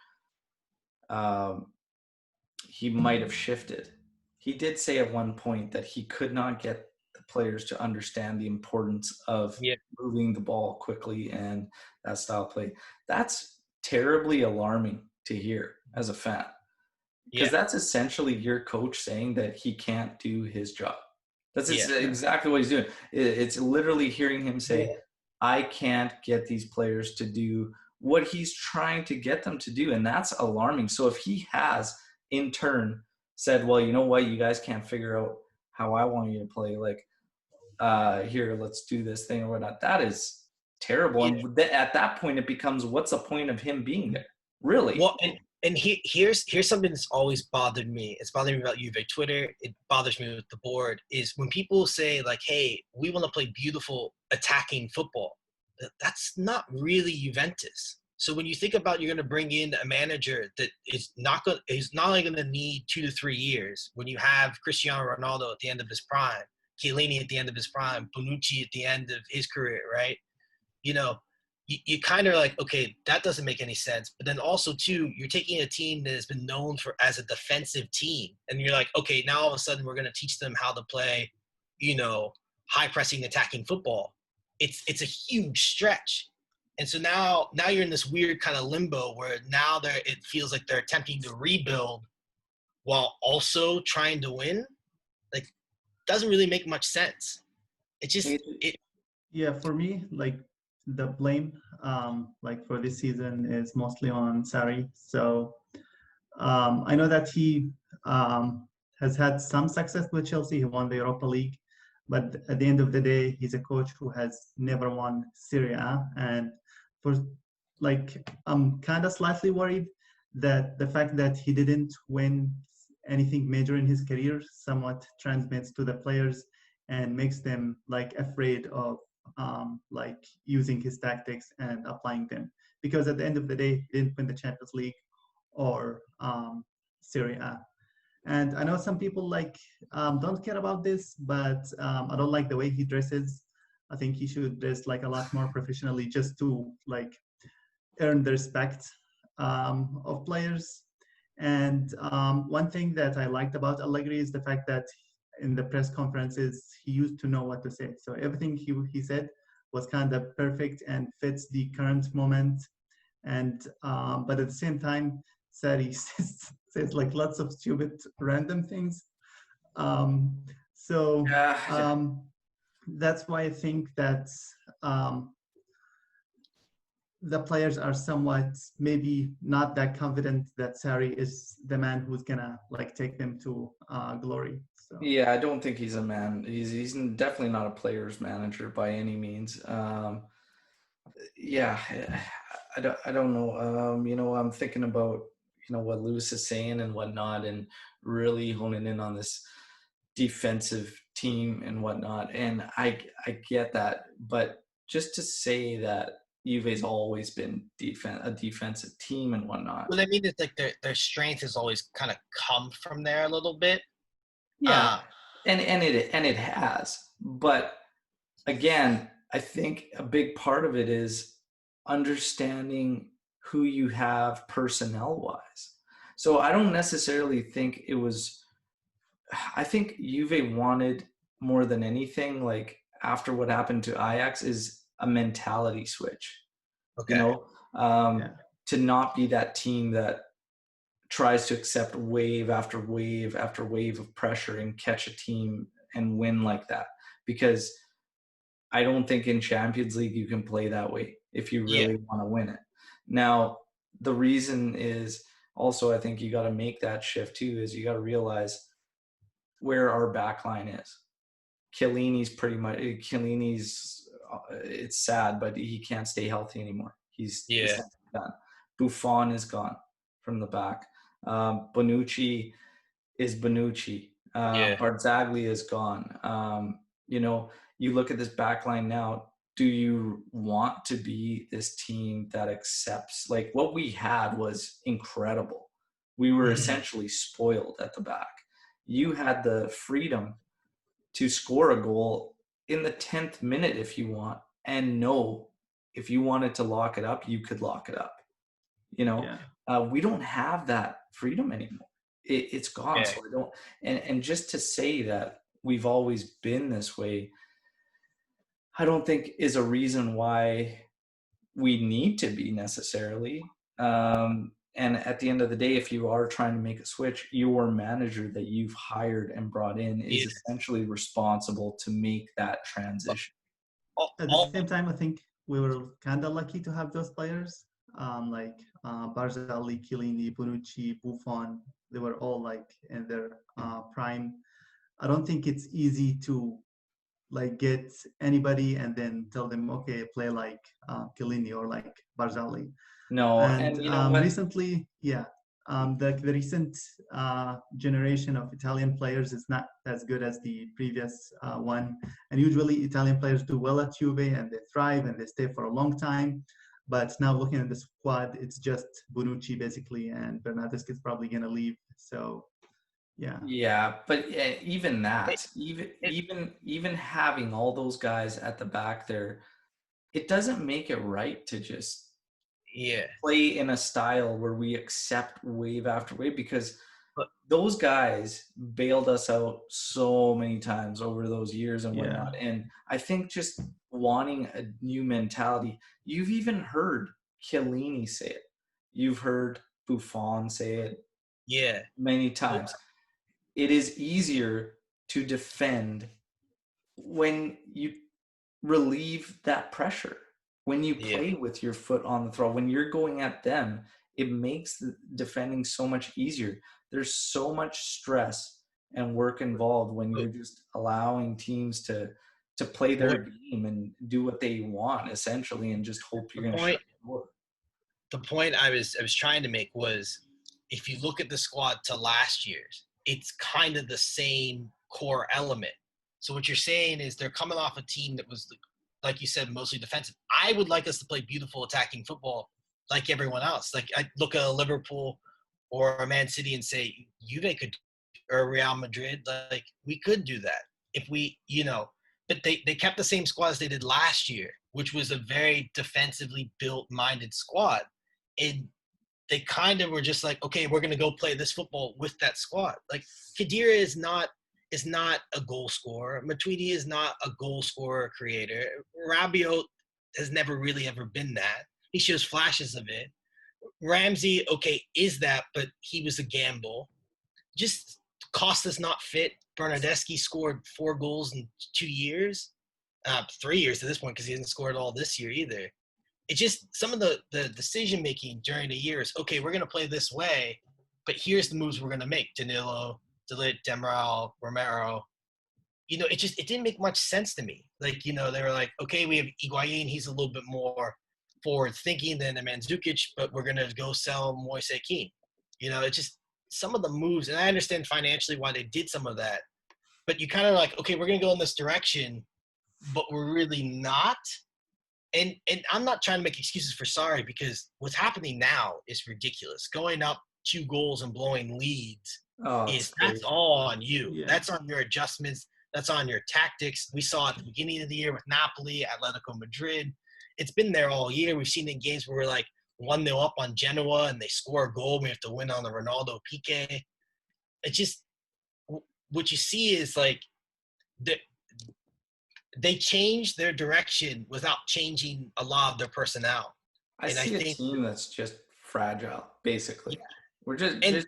he might have shifted. He did say at one point that he could not get players to understand the importance of moving the ball quickly and that style of play. That's terribly alarming to hear as a fan, because that's essentially your coach saying that he can't do his job. That's exactly what he's doing. It's literally hearing him say, I can't get these players to do what he's trying to get them to do, and that's alarming. So if he has in turn said, well, you know what, you guys can't figure out how I want you to play, here, let's do this thing or whatnot, that is terrible. And at that point, it becomes, what's the point of him being there, really? Well, and here's something that's always bothered me. It's bothered me about Juve Twitter. It bothers me with the board, is when people say, hey, we want to play beautiful attacking football. That's not really Juventus. So when you think about, you're going to bring in a manager that is not only going to need 2 to 3 years, when you have Cristiano Ronaldo at the end of his prime, Chiellini at the end of his prime, Bonucci at the end of his career, right? You kind of okay, that doesn't make any sense. But then also, too, you're taking a team that has been known as a defensive team, and you're okay, now all of a sudden we're going to teach them how to play, high-pressing, attacking football. It's a huge stretch. And so now you're in this weird kind of limbo where now it feels like they're attempting to rebuild while also trying to win. Doesn't really make much sense. It just for me, the blame for this season is mostly on Sarri. So I know that he has had some success with Chelsea. He won the Europa League, but at the end of the day, he's a coach who has never won serieA. And I'm kind of slightly worried that the fact that he didn't win anything major in his career somewhat transmits to the players and makes them afraid of using his tactics and applying them, because at the end of the day, he didn't win the Champions League or serieA. And I know some people don't care about this, but I don't like the way he dresses. I think he should dress a lot more professionally, just to earn the respect of players. And one thing that I liked about Allegri is the fact that in the press conferences, he used to know what to say. So everything he said was kind of perfect and fits the current moment. And but at the same time, Sarri says like lots of stupid random things. So that's why I think that the players are somewhat maybe not that confident that Sarri is the man who's gonna like take them to glory. So. Yeah, I don't think he's a man. He's definitely not a player's manager by any means. Yeah, I don't know. You know, I'm thinking about, you know, what Lewis is saying and whatnot, and really honing in on this defensive team and whatnot. And I get that, but just to say that Juve's always been a defensive team and whatnot. Well, I mean, it's like their strength has always kind of come from there a little bit. Yeah, and it has, but again, I think a big part of it is understanding who you have personnel wise. So I don't necessarily think it was. I think Juve wanted more than anything, like after what happened to Ajax, is a mentality switch. Okay. You know, to not be that team that tries to accept wave after wave after wave of pressure and catch a team and win like that. Because I don't think in Champions League you can play that way if you really want to win it. Now, the reason is also, I think you got to make that shift too, is you got to realize where our back line is. Chiellini's it's sad, but he can't stay healthy anymore. He's done. Buffon is gone from the back. Bonucci is Bonucci. Barzagli is gone. You know, you look at this back line now, do you want to be this team that accepts, like what we had was incredible. We were essentially spoiled at the back. You had the freedom to score a goal in the 10th minute if you want, and know if you wanted to lock it up, you could lock it up. You know, we don't have that freedom anymore. It's gone. Yeah. So I don't, and just to say that we've always been this way, I don't think is a reason why we need to be necessarily. And at the end of the day, if you are trying to make a switch, your manager that you've hired and brought in is essentially responsible to make that transition. At the same time, I think we were kind of lucky to have those players, like Barzagli, Chiellini, Bonucci, Buffon. They were all like in their prime. I don't think it's easy to like get anybody and then tell them, okay, play like Chiellini or like Barzagli. No, and you know what? Recently, the recent generation of Italian players is not as good as the previous one. And usually Italian players do well at Juve and they thrive and they stay for a long time. But now looking at the squad, it's just Bonucci basically, and Bernardeschi is probably going to leave. So, yeah, but even that, even having all those guys at the back there, it doesn't make it right to just play in a style where we accept wave after wave, because those guys bailed us out so many times over those years and whatnot. And I think just wanting a new mentality, you've even heard Chiellini say it. You've heard Buffon say it many times. It is easier to defend when you relieve that pressure. When you play with your foot on the throat, when you're going at them, it makes the defending so much easier. There's so much stress and work involved when you're just allowing teams to play their game and do what they want, essentially, and just hope you're going to shut the door. The point I was trying to make was, if you look at the squad to last year's, it's kind of the same core element. So what you're saying is they're coming off a team that was, like you said, mostly defensive. I would like us to play beautiful attacking football like everyone else. Like I look at a Liverpool or a Man City and say, Juve could, or Real Madrid, like we could do that if we, but they kept the same squad as they did last year, which was a very defensively built minded squad. And they kind of were just like, okay, we're going to go play this football with that squad. Like Khedira is not a goal scorer. Matuidi is not a goal scorer creator. Rabiot has never really ever been that. He shows flashes of it. Ramsey, okay, is that, but he was a gamble. Just Costa's not fit. Bernardeschi scored 4 goals in 2 years, 3 years to this point because he hasn't scored all this year either. It just, some of the decision making during the year is, okay, we're going to play this way, but here's the moves we're going to make. Danilo, Delit, Demiral, Romero. It didn't make much sense to me. Like, they were like, okay, we have Higuain. He's a little bit more forward thinking than the Mandzukic, but we're going to go sell Moise Kean. It just, some of the moves, and I understand financially why they did some of that, but you kind of like, okay, we're going to go in this direction, but we're really not. And I'm not trying to make excuses for Sarri, because what's happening now is ridiculous. Going up 2 goals and blowing leads that's all on you. Yeah. That's on your adjustments. That's on your tactics. We saw at the beginning of the year with Napoli, Atletico Madrid. It's been there all year. We've seen it in games where we're like 1-0 up on Genoa and they score a goal. We have to win on the Ronaldo Piqué. It's just, what you see is like they change their direction without changing a lot of their personnel. I think a team that's just fragile, basically. Yeah.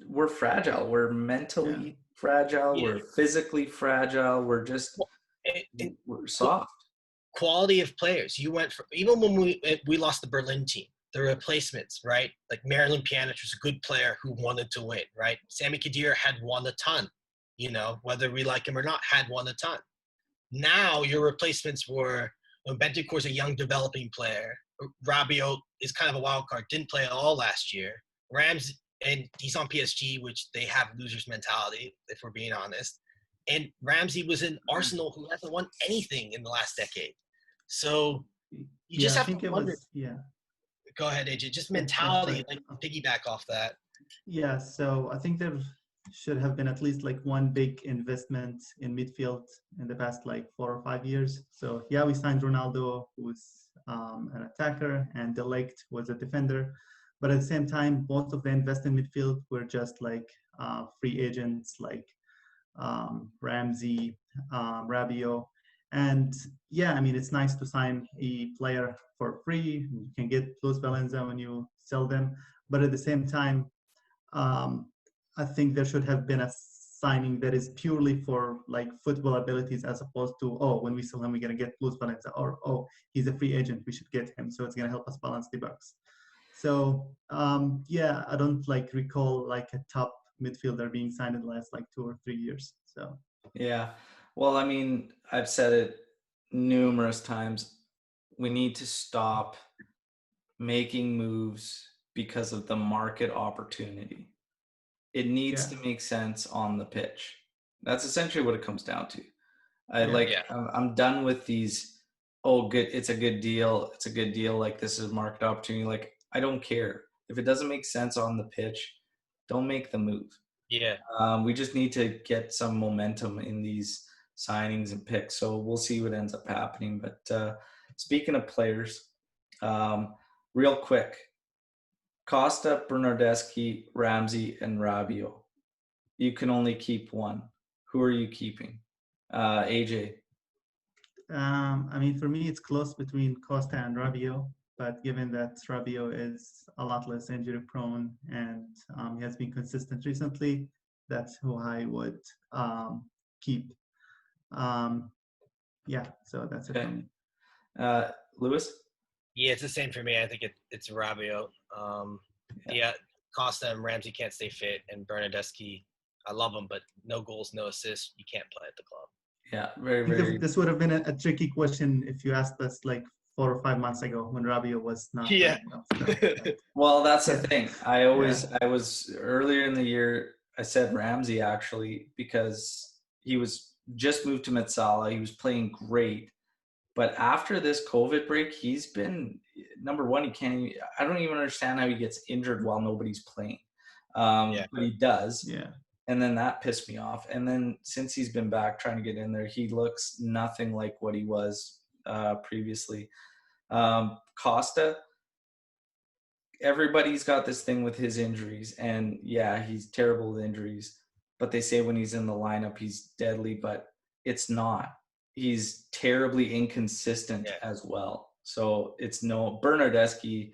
We're fragile. We're mentally fragile. Yeah. We're physically fragile. We're just, we're soft. Quality of players. You went for, even when we lost the Berlin team, the replacements, right? Like Marilyn Pjanic was a good player who wanted to win, right? Sami Khedira had won a ton, whether we like him or not, had won a ton. Now your replacements were, Bentancur is a young developing player. Rabiot is kind of a wild card, didn't play at all last year. Rams, and he's on PSG, which they have losers mentality, if we're being honest. And Ramsey was in Arsenal, who hasn't won anything in the last decade. So you just have to wonder. Go ahead, AJ. Just mentality, like piggyback off that. Yeah, so I think there should have been at least like one big investment in midfield in the past like 4 or 5 years. So we signed Ronaldo, who's an attacker, and De Ligt was a defender. But at the same time, most of the invest in midfield were just like free agents like Ramsey, Rabiot. And it's nice to sign a player for free. You can get Plus Valenza when you sell them. But at the same time, I think there should have been a signing that is purely for like football abilities, as opposed to, when we sell him, we're going to get Plus Valenza, or he's a free agent, we should get him. So it's going to help us balance the books. So, I don't recall like a top midfielder being signed in the last like 2 or 3 years. So, yeah. Well, I mean, I've said it numerous times. We need to stop making moves because of the market opportunity. It needs to make sense on the pitch. That's essentially what it comes down to. I'm done with these, good, it's a good deal. It's a good deal. Like, this is a market opportunity. Like, I don't care. If it doesn't make sense on the pitch, don't make the move. Yeah. We just need to get some momentum in these signings and picks. So we'll see what ends up happening. But speaking of players, real quick, Costa, Bernardeschi, Ramsey, and Rabiot. You can only keep one. Who are you keeping? AJ? For me, it's close between Costa and Rabiot. But given that Rabiot is a lot less injury prone and he has been consistent recently, that's who I would keep. So that's it for me. Lewis? Yeah, it's the same for me. I think it's Rabiot. Costa and Ramsey can't stay fit, and Bernardeschi, I love him, but no goals, no assists. You can't play at the club. Yeah, very, very. This would have been a tricky question if you asked us like 4 or 5 months ago when Rabiot was not. Yeah. Well, that's the thing. I was earlier in the year, I said Ramsey actually, because he was just moved to Metsala. He was playing great. But after this COVID break, he's been, number one, I don't even understand how he gets injured while nobody's playing. But he does. Yeah. And then that pissed me off. And then since he's been back trying to get in there, he looks nothing like what he was previously. Costa, everybody's got this thing with his injuries. And he's terrible with injuries. But they say when he's in the lineup, he's deadly. But it's not. He's terribly inconsistent as well. So it's no Bernardeschi.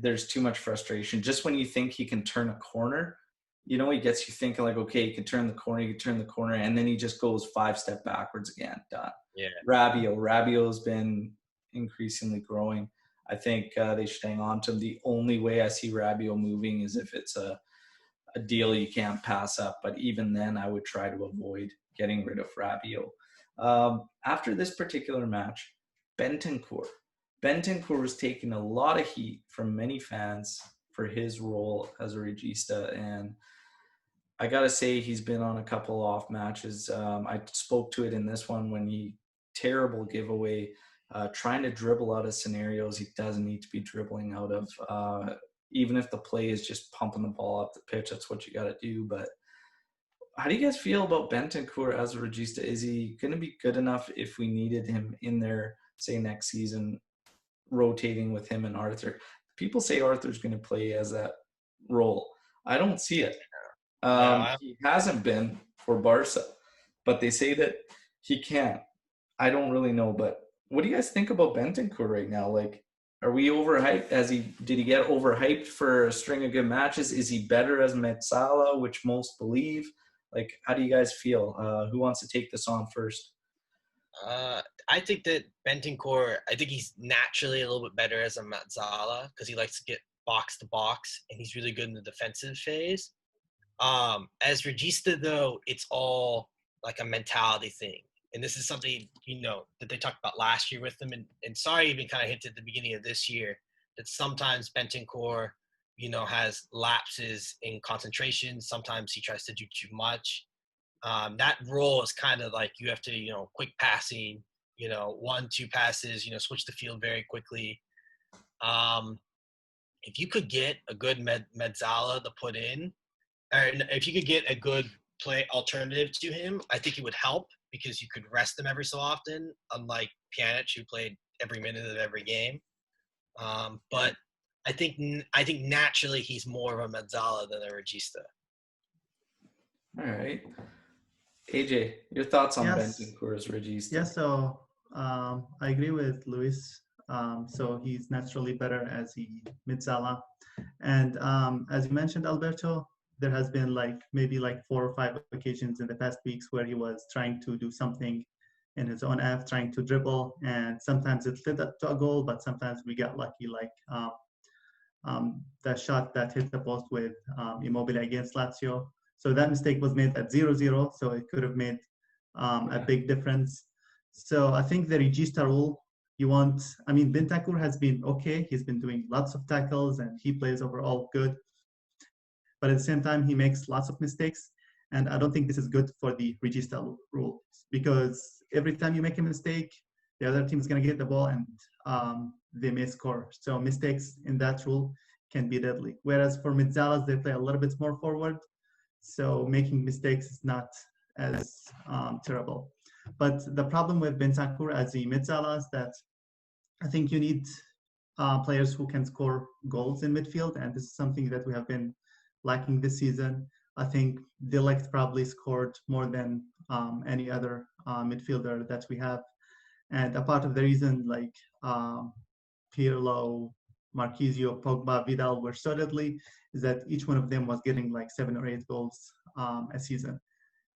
there's too much frustration. Just when you think he can turn a corner, he gets you thinking like, okay, he can turn the corner, and then he just goes 5 steps backwards again. Done. Yeah. Rabiot's been increasingly growing. I think they should hang on to him. The only way I see Rabiot moving is if it's a deal you can't pass up. But even then, I would try to avoid getting rid of Rabiot. After this particular match, Bentancur was taking a lot of heat from many fans for his role as a regista, and I gotta say he's been on a couple off matches. I spoke to it in this one when he terrible giveaway, trying to dribble out of scenarios he doesn't need to be dribbling out of. Even if the play is just pumping the ball up the pitch, that's what you got to do. But how do you guys feel about Bentancur as a regista? Is he going to be good enough if we needed him in there, say next season, rotating with him and Arthur? People say Arthur's going to play as that role. I don't see it. He hasn't been for Barca, but they say that he can. I don't really know, but what do you guys think about Bentancur right now? Like, are we overhyped? Did he get overhyped for a string of good matches? Is he better as Mezzala, which most believe? Like, how do you guys feel? Who wants to take this on first? I think that Bentancur, I think he's naturally a little bit better as a Mezzala because he likes to get box to box, and he's really good in the defensive phase. As Regista, though, it's all like a mentality thing. And this is something, that they talked about last year with him. And sorry, even kind of hinted at the beginning of this year that sometimes Bentancur, has lapses in concentration. Sometimes he tries to do too much. That role is kind of like you have to, quick passing, 1-2 passes, switch the field very quickly. If you could get a good Mezzala to put in, or if you could get a good play alternative to him, I think it would help because you could rest him every so often, unlike Pjanic, who played every minute of every game. But I think naturally he's more of a Mezzala than a Regista. All right. AJ, your thoughts on Bentancur as Regista? Yeah, so I agree with Luis. So he's naturally better as a Mezzala. And as you mentioned, Alberto, there has been maybe 4 or 5 occasions in the past weeks where he was trying to do something in his own half, trying to dribble, and sometimes it led up to a goal, but sometimes we got lucky, that shot that hit the post with Immobile against Lazio. So that mistake was made at 0-0, so it could have made a big difference. So I think the Regista rule, Bentancur has been okay. He's been doing lots of tackles, and he plays overall good. But at the same time, he makes lots of mistakes. And I don't think this is good for the Regista rule, because every time you make a mistake, the other team is going to get the ball and they may score. So mistakes in that rule can be deadly. Whereas for Mezzalas, they play a little bit more forward. So making mistakes is not as terrible. But the problem with Bentancur as a Mezzala is that I think you need players who can score goals in midfield. And this is something that we have been lacking this season. I think De Ligt probably scored more than any other midfielder that we have. And a part of the reason Pirlo, Marquisio, Pogba, Vidal were so deadly is that each one of them was getting 7 or 8 goals a season.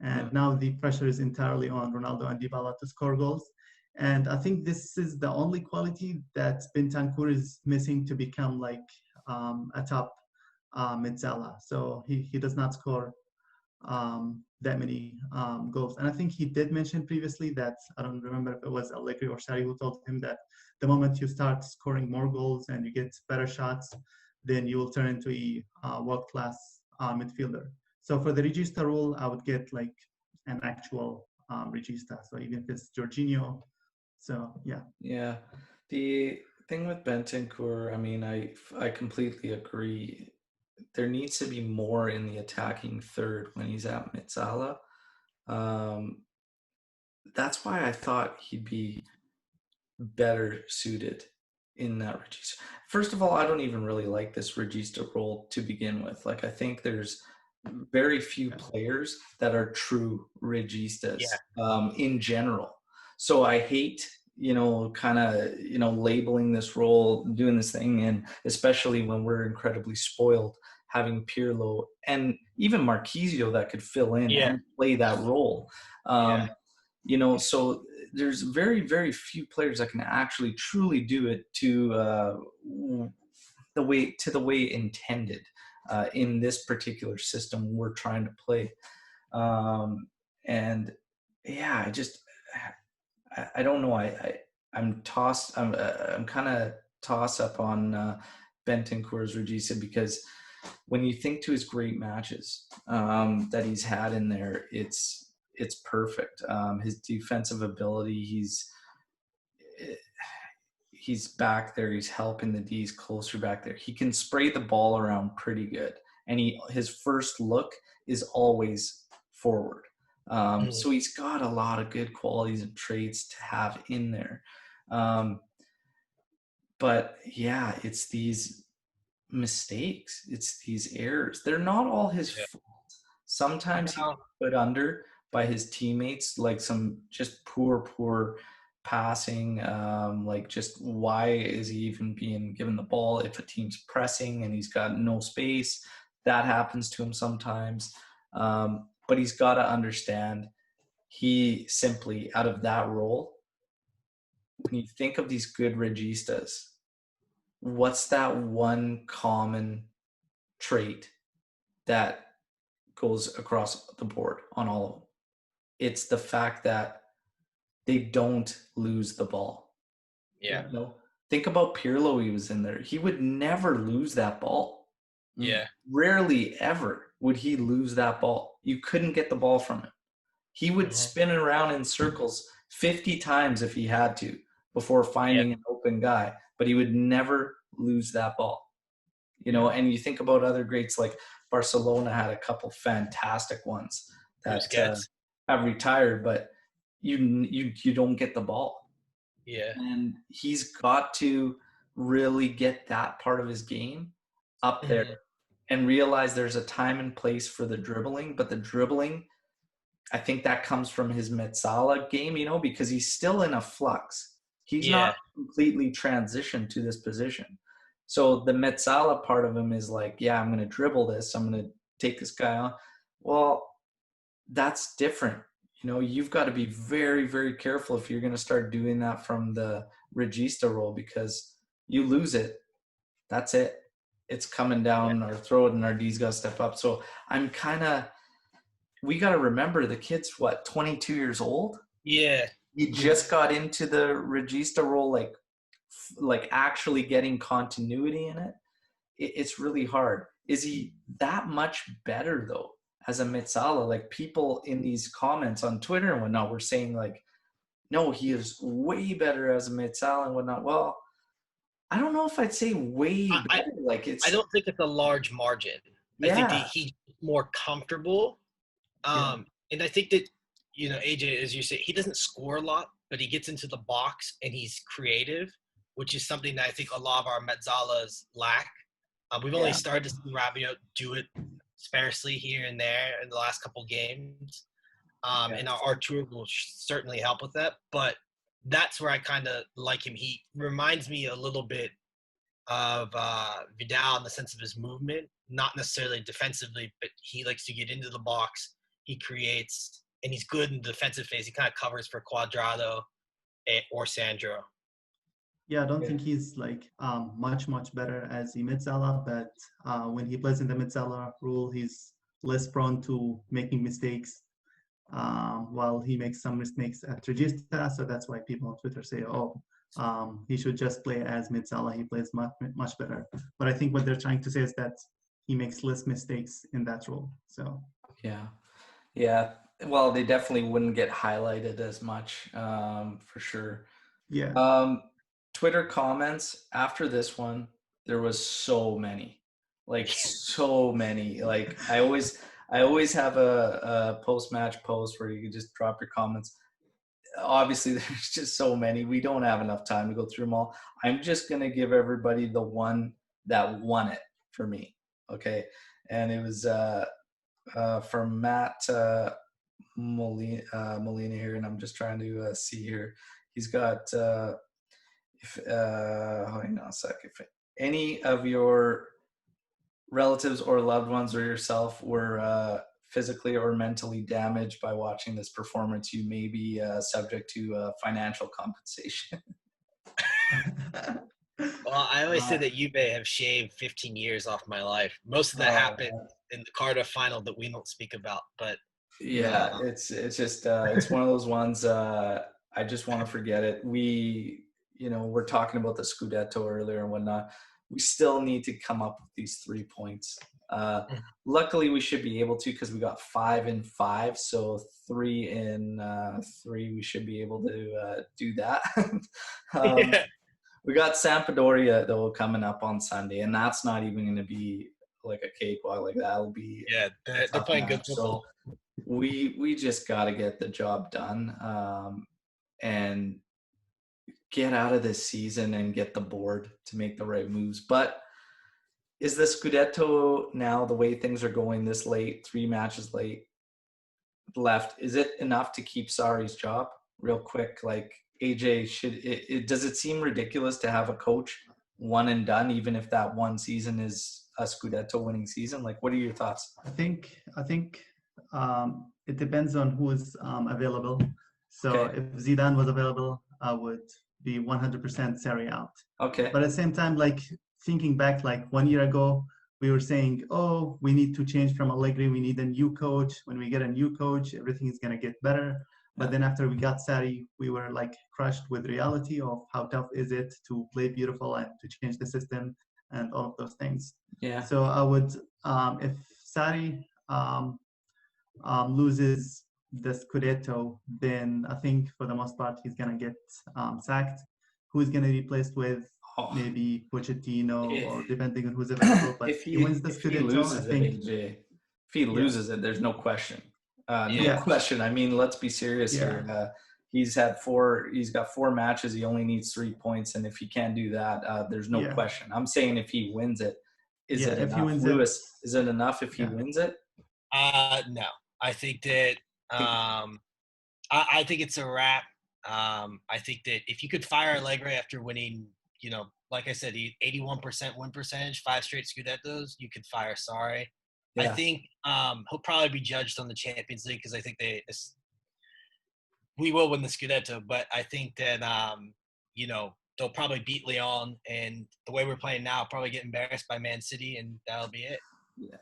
And now the pressure is entirely on Ronaldo and Dybala to score goals. And I think this is the only quality that Bentancur is missing to become a top Mezzala. So he does not score that many goals. And I think he did mention previously that, I don't remember if it was Allegri or Sarri who told him that the moment you start scoring more goals and you get better shots, then you will turn into a world-class midfielder. So for the Regista rule, I would get an actual Regista. So even if it's Jorginho. So yeah. Yeah. The thing with Bentancur, I completely agree. There needs to be more in the attacking third when he's at Mezzala. That's why I thought he'd be better suited in that Regista. First of all, I don't even really like this Regista role to begin with. I think there's very few players that are true Registas in general. So I hate kind of, labeling this role, doing this thing. And especially when we're incredibly spoiled, having Pirlo and even Marquisio that could fill in and play that role. So there's very, very few players that can actually truly do it to the way intended in this particular system we're trying to play. And yeah, I don't know. I'm tossed. I'm kind of toss up on Bentancur's Regista, because when you think to his great matches that he's had in there, it's perfect. His defensive ability, he's back there. He's helping the D's closer back there. He can spray the ball around pretty good, and his first look is always forward. So he's got a lot of good qualities and traits to have in there. But yeah, it's these mistakes. It's these errors. They're not all his fault. Sometimes he's put under by his teammates, like some just poor passing. Like, just why is he even being given the ball if a team's pressing and he's got no space? That happens to him sometimes. But he's got to understand, he simply, out of that role, when you think of these good Registas, what's that one common trait that goes across the board on all of them? It's the fact that they don't lose the ball. Yeah. Think about Pirlo. He was in there. He would never lose that ball. Yeah. Rarely ever would he lose that ball. You couldn't get the ball from him. He would spin around in circles 50 times if he had to before finding an open guy, but he would never lose that ball. And you think about other greats, like Barcelona had a couple fantastic ones that have retired, but you don't get the ball. Yeah. And he's got to really get that part of his game up there and realize there's a time and place for the dribbling, but the dribbling, I think that comes from his Mezzala game, because he's still in a flux. He's not completely transitioned to this position. So the Mezzala part of him is like, yeah, I'm going to dribble this. I'm going to take this guy on. Well, that's different. You've got to be very, very careful if you're going to start doing that from the Regista role, because you lose it. That's it. It's coming down our throat, and our D's got to step up. So we got to remember the kid's 22 years old. Yeah. He just got into the Regista role, like actually getting continuity in it. It's really hard. Is he that much better though as a Mezzala? Like, people in these comments on Twitter and whatnot were saying, like, no, he is way better as a Mezzala and whatnot. Well, I don't know if I'd say way better. I don't think it's a large margin. Yeah. I think that he's more comfortable. And I think that, AJ, as you say, he doesn't score a lot, but he gets into the box and he's creative, which is something that I think a lot of our Mezzalas lack. We've only started to see Rabiot do it sparsely here and there in the last couple games. And our tour will certainly help with that. But that's where I kind of like him. He reminds me a little bit of Vidal in the sense of his movement, not necessarily defensively, but he likes to get into the box. He creates, and he's good in the defensive phase. He kind of covers for Cuadrado or Sandro. Yeah, I don't think he's much better as a Mezzala, but when he plays in the Mezzala role, he's less prone to making mistakes, while he makes some mistakes at Regista. So that's why people on Twitter say, he should just play as Mezzala. He plays much better. But I think what they're trying to say is that he makes less mistakes in that role. So yeah. Well, they definitely wouldn't get highlighted as much, for sure. Yeah. Twitter comments after this one, there was so many. So many. Like, I always have a post-match post where you can just drop your comments. Obviously, there's just so many. We don't have enough time to go through them all. I'm just going to give everybody the one that won it for me. Okay. And it was from Matt Molina here, and I'm just trying to see here. He's got, hang on a sec. If any of your relatives or loved ones or yourself were physically or mentally damaged by watching this performance, you may be subject to financial compensation. Well, I always say that Juve have shaved 15 years off my life. Most of that happened in the Cardiff final that we don't speak about. But yeah, it's just it's one of those ones. I just want to forget it. We're talking about the Scudetto earlier and whatnot. We still need to come up with these 3 points. Luckily, we should be able to because we got 5 in 5, so 3 in 3. We should be able to do that. We got Sampdoria though coming up on Sunday, and that's not even going to be like a cakewalk. Like that'll be they're playing good football. So we just got to get the job done and get out of this season and get the board to make the right moves. But is the Scudetto now, the way things are going this late, 3 matches left, is it enough to keep Sarri's job? Real quick, like AJ, does it seem ridiculous to have a coach one and done, even if that one season is a Scudetto winning season? Like, what are your thoughts? I think it depends on who is available. So if Zidane was available, I would be 100% Sarri out. Okay. But at the same time, like thinking back, like 1 year ago, we were saying, oh, we need to change from Allegri. We need a new coach. When we get a new coach, everything is going to get better. But then after we got Sarri, we were like crushed with reality of how tough is it to play beautiful and to change the system and all of those things. Yeah. So I would, if Sarri loses the Scudetto, then I think for the most part he's gonna get sacked. Who's gonna be replaced with? Maybe Pochettino, or depending on who's available. But if he wins the Scudetto, I think. If he loses it, there's no question. No question. I mean, let's be serious here. He's got 4 matches. He only needs 3 points, and if he can't do that, there's no question. I'm saying if he wins it, is it enough? Lewis, is it enough if he wins it? No. I think that I think it's a wrap. I think that if you could fire Allegri after winning, like I said, 81% win percentage, 5 straight Scudettos, you could fire Sarri. Yeah. I think he'll probably be judged on the Champions League because I think we will win the Scudetto, but I think that they'll probably beat Lyon, and the way we're playing now, probably get embarrassed by Man City, and that'll be it. Yeah.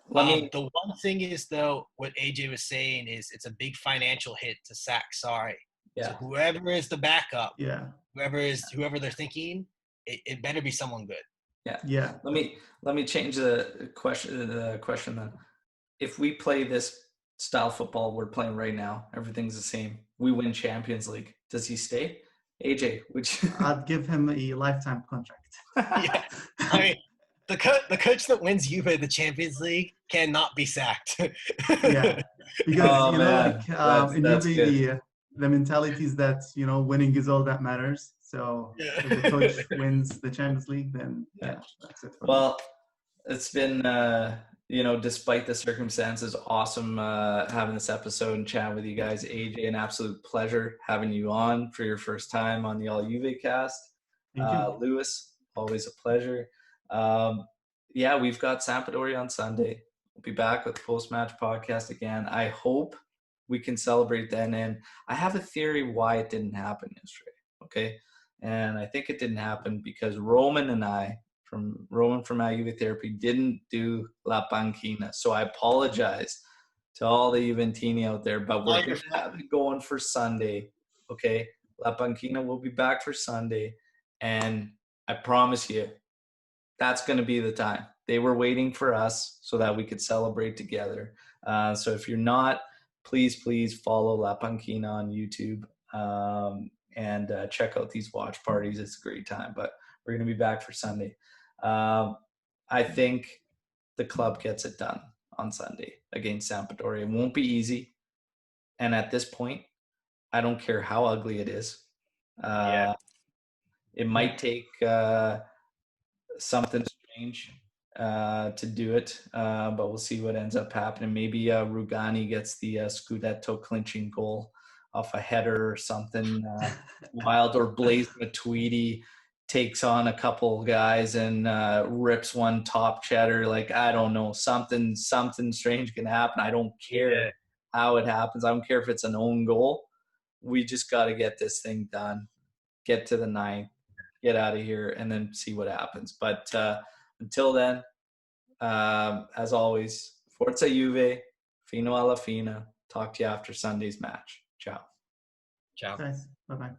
The one thing is, though, what AJ was saying is it's a big financial hit to sack Sarri. Yeah. So whoever is the backup, whoever they're thinking, it better be someone good. Yeah. Yeah. Let me change the question then. If we play this style football we're playing right now, everything's the same. We win Champions League. Does he stay? AJ, I'd give him a lifetime contract. Yeah. I mean, the coach that wins Juve the Champions League cannot be sacked. Yeah. Because in Juve the mentality is that winning is all that matters. So if the coach wins the Champions League, then that's it. Well, it's been despite the circumstances, awesome having this episode and chat with you guys. AJ, an absolute pleasure having you on for your first time on the All JuveCast. Thank you. Lewis, always a pleasure. We've got Sampdoria on Sunday. We'll be back with the post-match podcast again. I hope we can celebrate then. And I have a theory why it didn't happen yesterday. Okay. And I think it didn't happen because Roman and I, from Juve Therapy, didn't do La Panchina. So I apologize to all the Juventini out there, but we're going to have it going for Sunday. Okay. La Panchina will be back for Sunday. And I promise you, that's going to be the time. They were waiting for us so that we could celebrate together. So if you're not, please follow La Panchina on YouTube and check out these watch parties. It's a great time, but we're going to be back for Sunday. I think the club gets it done on Sunday against Sampdoria. It won't be easy. And at this point, I don't care how ugly it is. It might take something strange to do it, but we'll see what ends up happening. Maybe Rugani gets the Scudetto clinching goal off a header or something wild, or Blaise Matuidi takes on a couple guys and rips one top cheddar. Like, I don't know, something strange can happen. I don't care how it happens. I don't care if it's an own goal. We just got to get this thing done, get to the 9th, get out of here, and then see what happens. But until then, as always, Forza Juve, fino alla fine. Talk to you after Sunday's match. Ciao. Ciao. Nice. Bye-bye.